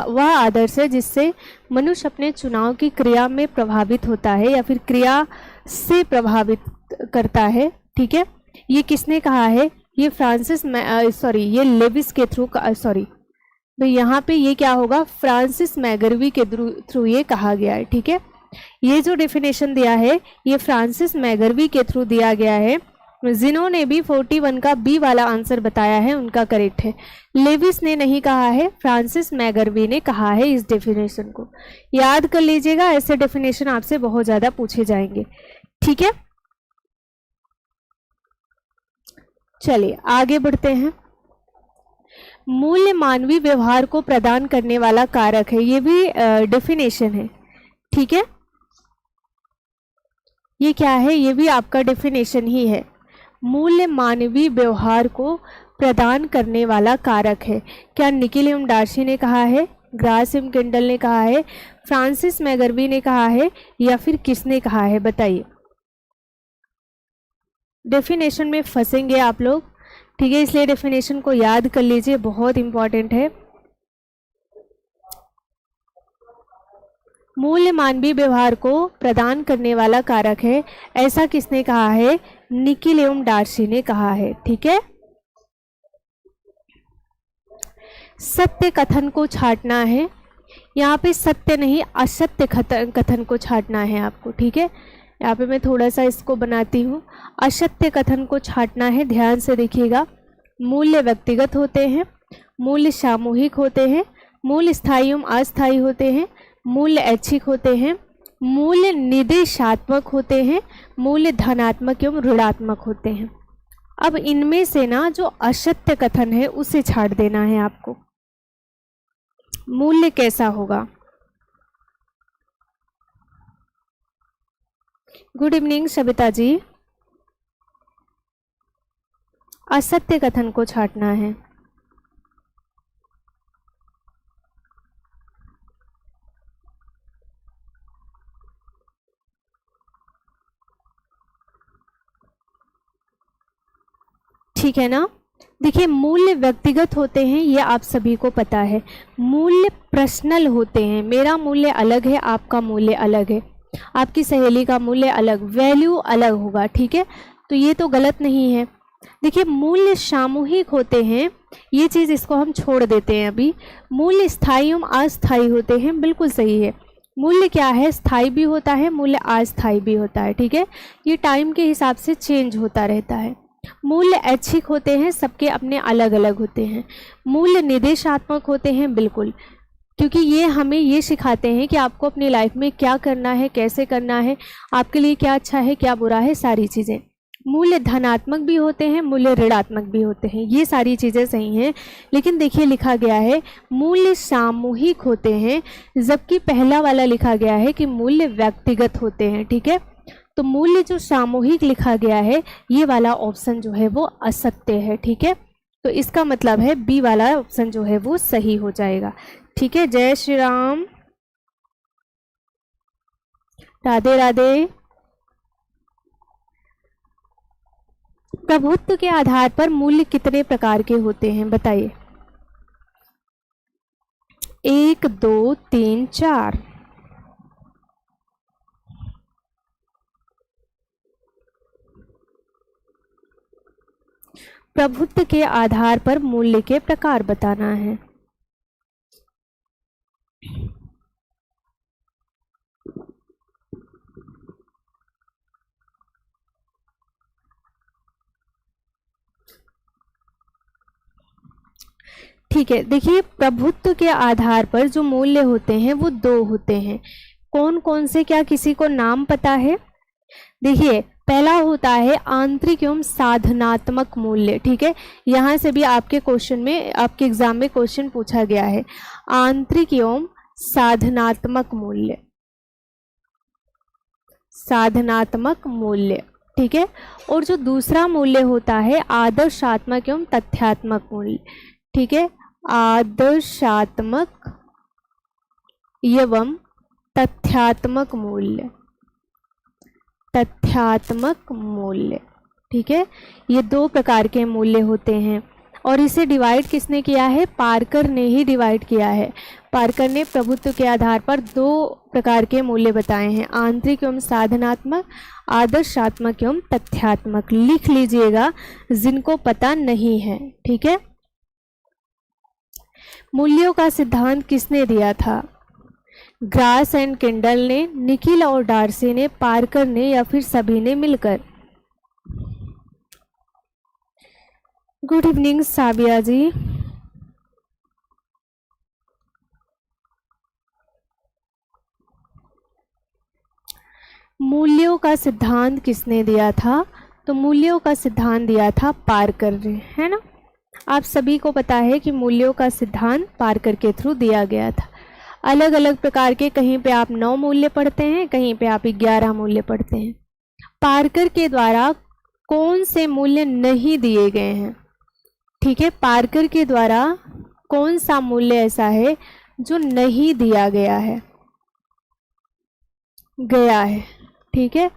वह आदर्श है जिससे मनुष्य अपने चुनाव की क्रिया में प्रभावित होता है या फिर क्रिया से प्रभावित करता है, ठीक है। ये किसने कहा है? ये फ्रांसिस ये लेविस के थ्रू, सॉरी, तो यहाँ पे ये क्या होगा? फ्रांसिस मैगरवी के थ्रू ये कहा गया है, ठीक है। ये जो डेफिनेशन दिया है ये फ्रांसिस मैगरवी के थ्रू दिया गया है। जिन्होंने भी 41 का बी वाला आंसर बताया है उनका करेक्ट है। लेविस ने नहीं कहा है, फ्रांसिस मैगरवी ने कहा है। इस डेफिनेशन को याद कर लीजिएगा, ऐसे डेफिनेशन आपसे बहुत ज़्यादा पूछे जाएंगे, ठीक है। चलिए आगे बढ़ते हैं। मूल्य मानवीय व्यवहार को प्रदान करने वाला कारक है, ये भी डेफिनेशन है, ठीक है। ये क्या है? ये भी आपका डेफिनेशन ही है। मूल्य मानवीय व्यवहार को प्रदान करने वाला कारक है। क्या निकिल एवं डार्सी ने कहा है, ग्रास एवं किंडल ने कहा है, फ्रांसिस मैगरवी ने कहा है, या फिर किसने कहा है? बताइए। डेफिनेशन में फंसेंगे आप लोग, ठीक है, इसलिए डेफिनेशन को याद कर लीजिए, बहुत इंपॉर्टेंट है। मूल्य मानवीय व्यवहार को प्रदान करने वाला कारक है, ऐसा किसने कहा है? निकिल एवं डार्सी ने कहा है, ठीक है। सत्य कथन को छांटना है, यहाँ पे सत्य नहीं असत्य कथन को छांटना है आपको, ठीक है। यहाँ पे मैं थोड़ा सा इसको बनाती हूँ। असत्य कथन को छांटना है, ध्यान से देखिएगा। मूल्य व्यक्तिगत होते हैं, मूल्य सामूहिक होते हैं, मूल्य स्थायी एवं अस्थायी होते हैं, मूल्य ऐच्छिक होते हैं, मूल्य निर्देशात्मक होते हैं, मूल्य धनात्मक एवं ऋणात्मक होते हैं। अब इनमें से ना जो असत्य कथन है उसे छांट देना है आपको। मूल्य कैसा होगा? Good evening Savita ji. असत्य कथन को छांटना है। ठीक है ना। देखिए, मूल्य व्यक्तिगत होते हैं, ये आप सभी को पता है। मूल्य पर्सनल होते हैं, मेरा मूल्य अलग है, आपका मूल्य अलग है, आपकी सहेली का मूल्य अलग, वैल्यू अलग होगा, ठीक है। तो ये तो गलत नहीं है। देखिए, मूल्य सामूहिक होते हैं, ये चीज़ इसको हम छोड़ देते हैं अभी। मूल्य स्थायी एवं अस्थायी होते हैं, बिल्कुल सही है। मूल्य क्या है? स्थायी भी होता है, मूल्य अस्थायी भी होता है, ठीक है। ये टाइम के हिसाब से चेंज होता रहता है। मूल्य ऐच्छिक होते हैं, सबके अपने अलग अलग होते हैं। मूल्य निर्देशात्मक होते हैं, बिल्कुल, क्योंकि ये हमें ये सिखाते हैं कि आपको अपनी लाइफ में क्या करना है, कैसे करना है, आपके लिए क्या अच्छा है, क्या बुरा है, सारी चीज़ें। मूल्य धनात्मक भी होते हैं, मूल्य ऋणात्मक भी होते हैं, ये सारी चीज़ें सही हैं। लेकिन देखिए लिखा गया है मूल्य सामूहिक होते हैं, जबकि पहला वाला लिखा गया है कि मूल्य व्यक्तिगत होते हैं। ठीक है, तो मूल्य जो सामूहिक लिखा गया है ये वाला ऑप्शन जो है वो असत्य है। ठीक है, तो इसका मतलब है बी वाला ऑप्शन जो है वो सही हो जाएगा। ठीक है, जय श्री राम, राधे राधे। प्रभुत्व के आधार पर मूल्य कितने प्रकार के होते हैं बताइए? 1 2 3 4। प्रभुत्व के आधार पर मूल्य के प्रकार बताना है। ठीक है, देखिए प्रभुत्व के आधार पर जो मूल्य होते हैं वो दो होते हैं। कौन कौन से, क्या किसी को नाम पता है? देखिए पहला होता है आंतरिक एवं साधनात्मक मूल्य। ठीक है, यहाँ से भी आपके क्वेश्चन में, आपके एग्जाम में क्वेश्चन पूछा गया है, आंतरिक एवं साधनात्मक मूल्य, साधनात्मक मूल्य। ठीक है, और जो दूसरा मूल्य होता है आदर्शात्मक एवं तथ्यात्मक मूल्य। ठीक है, आदर्शात्मक एवं तथ्यात्मक मूल्य, तथ्यात्मक मूल्य। ठीक है, ये दो प्रकार के मूल्य होते हैं और इसे डिवाइड किसने किया है? पार्कर ने ही डिवाइड किया है। पार्कर ने प्रभुत्व के आधार पर दो प्रकार के मूल्य बताए हैं, आंतरिक एवं साधनात्मक, आदर्शात्मक एवं तथ्यात्मक। लिख लीजिएगा जिनको पता नहीं है। ठीक है, मूल्यों का सिद्धांत किसने दिया था? ग्रास एंड किंडल ने, निखिल और डार्सी ने, पार्कर ने, या फिर सभी ने मिलकर? गुड इवनिंग साबिया जी। मूल्यों का सिद्धांत किसने दिया था? तो मूल्यों का सिद्धांत दिया था पार्कर ने, है ना। आप सभी को पता है कि मूल्यों का सिद्धांत पार्कर के थ्रू दिया गया था। अलग अलग प्रकार के, कहीं पे आप 9 मूल्य पढ़ते हैं, कहीं पे आप 11 मूल्य पढ़ते हैं। पार्कर के द्वारा कौन से मूल्य नहीं दिए गए हैं? ठीक है, पार्कर के द्वारा कौन सा मूल्य ऐसा है जो नहीं दिया गया है? गया है। ठीक है,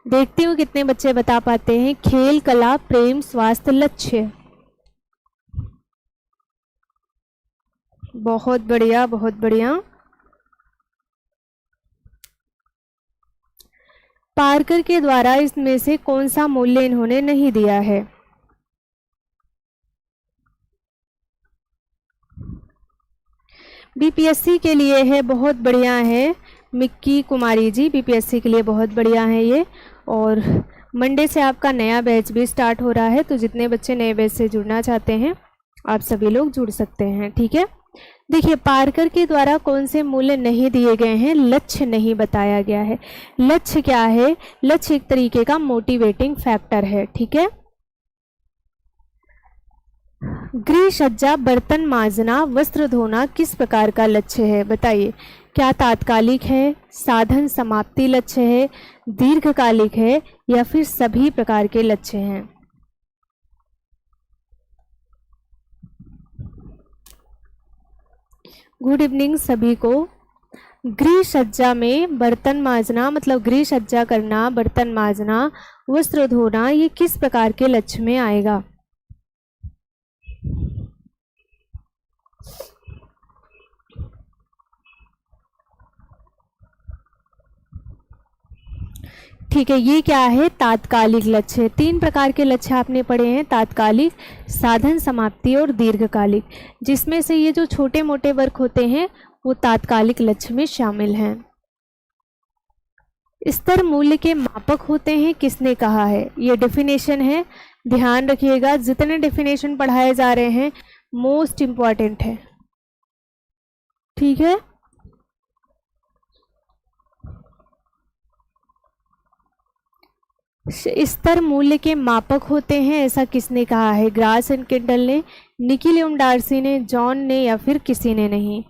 देखती हूँ कितने बच्चे बता पाते हैं। खेल, कला, प्रेम, स्वास्थ्य, लक्ष्य। बहुत बढ़िया, बहुत बढ़िया। पार्कर के द्वारा इसमें से कौन सा मूल्य इन्होंने नहीं दिया है? बीपीएससी के लिए है, बहुत बढ़िया है मिक्की कुमारी जी, बीपीएससी के लिए बहुत बढ़िया है ये। और मंडे से आपका नया बैच भी स्टार्ट हो रहा है, तो जितने बच्चे नए बैच से जुड़ना चाहते हैं आप सभी लोग जुड़ सकते हैं। ठीक है, देखिए पार्कर के द्वारा कौन से मूल्य नहीं दिए गए हैं? लक्ष्य नहीं बताया गया है। लक्ष्य क्या है? लक्ष्य एक तरीके का मोटिवेटिंग फैक्टर है। ठीक है, गृह सज्जा, बर्तन मांजना, वस्त्र धोना किस प्रकार का लक्ष्य है बताइए? क्या तात्कालिक है, साधन समाप्ति लक्ष्य है, दीर्घकालिक है, या फिर सभी प्रकार के लक्ष्य हैं? गुड इवनिंग सभी को। गृह सज्जा में बर्तन मांजना, मतलब गृह सज्जा करना, बर्तन मांजना, वस्त्र धोना, ये किस प्रकार के लक्ष्य में आएगा? ठीक है, ये क्या है? तात्कालिक लक्ष्य। 3 प्रकार के लक्ष्य आपने पढ़े हैं, तात्कालिक, साधन समाप्ति और दीर्घकालिक, जिसमें से ये जो छोटे मोटे वर्क होते हैं वो तात्कालिक लक्ष्य में शामिल हैं। स्तर मूल्य के मापक होते हैं, किसने कहा है? ये डेफिनेशन है, ध्यान रखिएगा जितने डेफिनेशन पढ़ाए जा रहे हैं मोस्ट इम्पॉर्टेंट है। ठीक है, स्तर मूल्य के मापक होते हैं, ऐसा किसने कहा है? ग्रास एंड किंडल ने, निकी ल्यूम डार्सी ने, जॉन ने, या फिर किसी ने नहीं?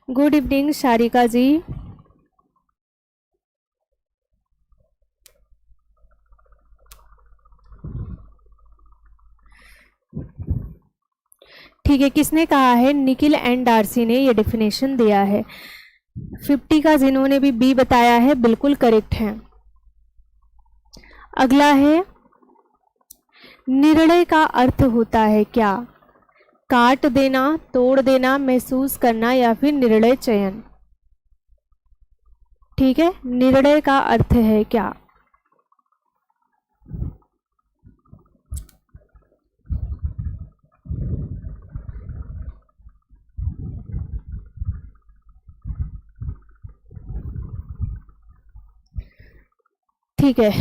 गुड इवनिंग शारिका जी। ठीक है, किसने कहा है? निकिल एंड डार्सी ने ये डेफिनेशन दिया है। 50 का जिन्होंने भी बी बताया है बिल्कुल करेक्ट है। अगला है, निर्णय का अर्थ होता है क्या? काट देना, तोड़ देना, महसूस करना, या फिर निर्णय चयन? ठीक है, निर्णय का अर्थ है क्या? ठीक है,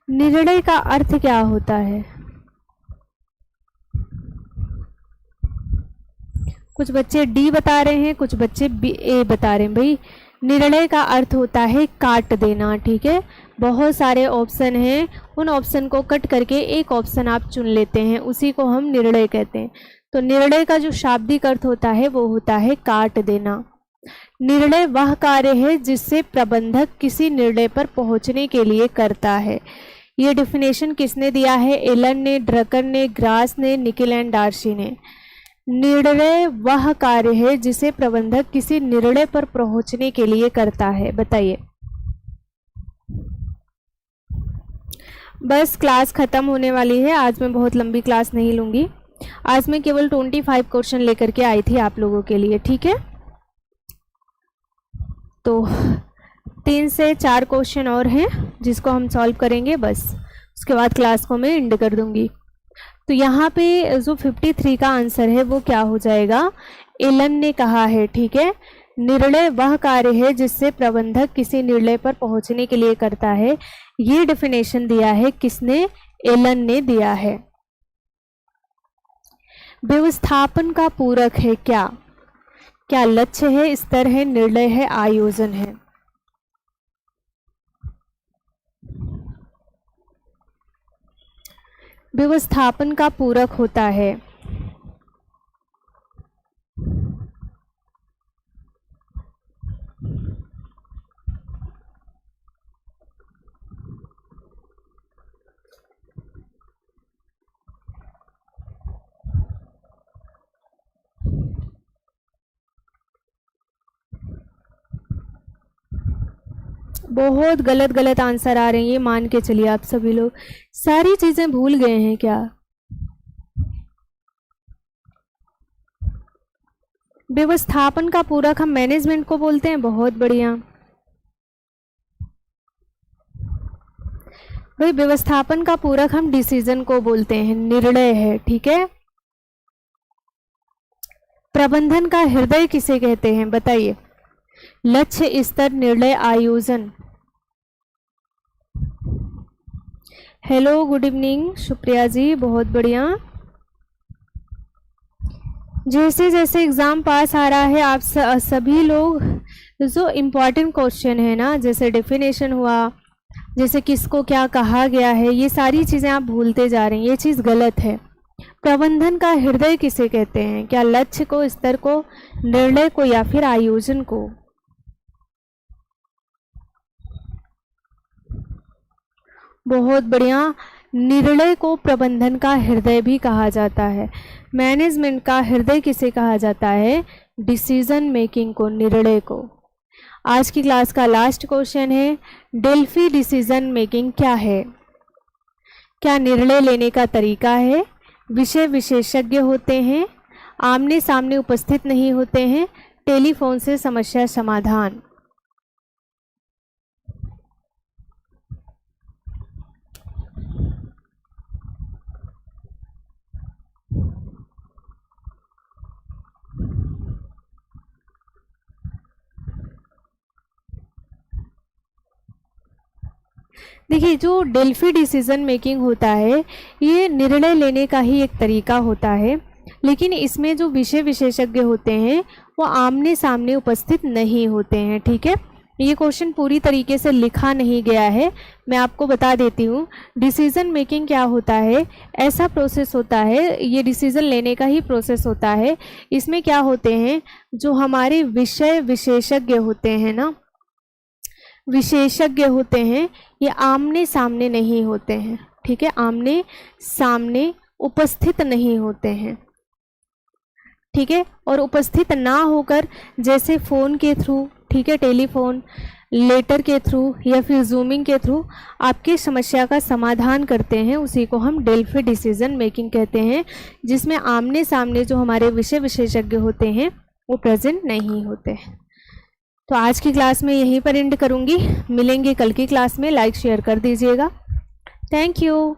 निर्णय का अर्थ क्या होता है? कुछ बच्चे डी बता रहे हैं, कुछ बच्चे बी ए बता रहे हैं। भाई निर्णय का अर्थ होता है काट देना। ठीक है, बहुत सारे ऑप्शन हैं, उन ऑप्शन को कट करके एक ऑप्शन आप चुन लेते हैं, उसी को हम निर्णय कहते हैं। तो निर्णय का जो शाब्दिक अर्थ होता है वो होता है काट देना। निर्णय वह कार्य है जिससे प्रबंधक किसी निर्णय पर पहुंचने के लिए करता है। ये डेफिनेशन किसने दिया है? एलन ने, ड्रकर ने, ग्रास ने, निकिल एंड डार्सी ने। निर्णय वह कार्य है जिसे प्रबंधक किसी निर्णय पर पहुंचने के लिए करता है। बताइए। बस क्लास खत्म होने वाली है, आज मैं बहुत लंबी क्लास नहीं लूंगी। आज मैं केवल 25 क्वेश्चन लेकर के आई थी आप लोगों के लिए। ठीक है, तो 3 से 4 क्वेश्चन और हैं जिसको हम सॉल्व करेंगे, बस उसके बाद क्लास को मैं एंड कर दूंगी। तो यहाँ पे जो 53 का आंसर है वो क्या हो जाएगा? एलन ने कहा है। ठीक है, निर्णय वह कार्य है जिससे प्रबंधक किसी निर्णय पर पहुंचने के लिए करता है। ये डेफिनेशन दिया है किसने? एलन ने दिया है। व्यवस्थापन का पूरक है क्या? क्या लक्ष्य है, स्तर है, निर्णय है, आयोजन है? व्यवस्थापन का पूरक होता है बहुत गलत गलत आंसर आ रहे हैं, ये मान के चलिए आप सभी लोग। सारी चीजें भूल गए हैं क्या? व्यवस्थापन का पूरक हम मैनेजमेंट को बोलते हैं। बहुत बढ़िया भाई, व्यवस्थापन का पूरक हम डिसीजन को बोलते हैं, निर्णय है। ठीक है, प्रबंधन का हृदय किसे कहते हैं? बताइए। लक्ष्य, स्तर, निर्णय, आयोजन? हेलो, गुड इवनिंग सुप्रिया जी, बहुत बढ़िया। जैसे जैसे एग्ज़ाम पास आ रहा है आप सभी लोग जो इम्पॉर्टेंट क्वेश्चन है ना, जैसे डेफिनेशन हुआ, जैसे किसको क्या कहा गया है, ये सारी चीज़ें आप भूलते जा रहे हैं। ये चीज़ गलत है। प्रबंधन का हृदय किसे कहते हैं? क्या लक्ष्य को, स्तर को, निर्णय को, या फिर आयोजन को? बहुत बढ़िया, निर्णय को प्रबंधन का हृदय भी कहा जाता है। मैनेजमेंट का हृदय किसे कहा जाता है? डिसीजन मेकिंग को, निर्णय को। आज की क्लास का लास्ट क्वेश्चन है, डेल्फी डिसीजन मेकिंग क्या है? क्या निर्णय लेने का तरीका है? विषय विशेषज्ञ होते हैं? आमने सामने उपस्थित नहीं होते हैं? टेलीफोन से समस्या समाधान? देखिए, जो डेल्फी डिसीजन मेकिंग होता है ये निर्णय लेने का ही एक तरीका होता है। लेकिन इसमें जो विषय विशेषज्ञ होते हैं वो आमने सामने उपस्थित नहीं होते हैं। ठीक है, ये क्वेश्चन पूरी तरीके से लिखा नहीं गया है, मैं आपको बता देती हूँ। डिसीजन मेकिंग क्या होता है, ऐसा प्रोसेस होता है, ये डिसीजन लेने का ही प्रोसेस होता है। इसमें क्या होते हैं, जो हमारे विषय विशेषज्ञ होते हैं ना, विशेषज्ञ होते हैं, ये आमने सामने नहीं होते हैं। ठीक है, आमने सामने उपस्थित नहीं होते हैं। ठीक है, और उपस्थित ना होकर जैसे फ़ोन के थ्रू, ठीक है, टेलीफोन, लेटर के थ्रू या फिर जूमिंग के थ्रू आपकी समस्या का समाधान करते हैं, उसी को हम डेल्फी डिसीजन मेकिंग कहते हैं, जिसमें आमने सामने जो हमारे विषय विशेषज्ञ होते हैं वो प्रेजेंट नहीं होते। तो आज की क्लास में यहीं पर एंड करूँगी, मिलेंगे कल की क्लास में। लाइक शेयर कर दीजिएगा। Thank you.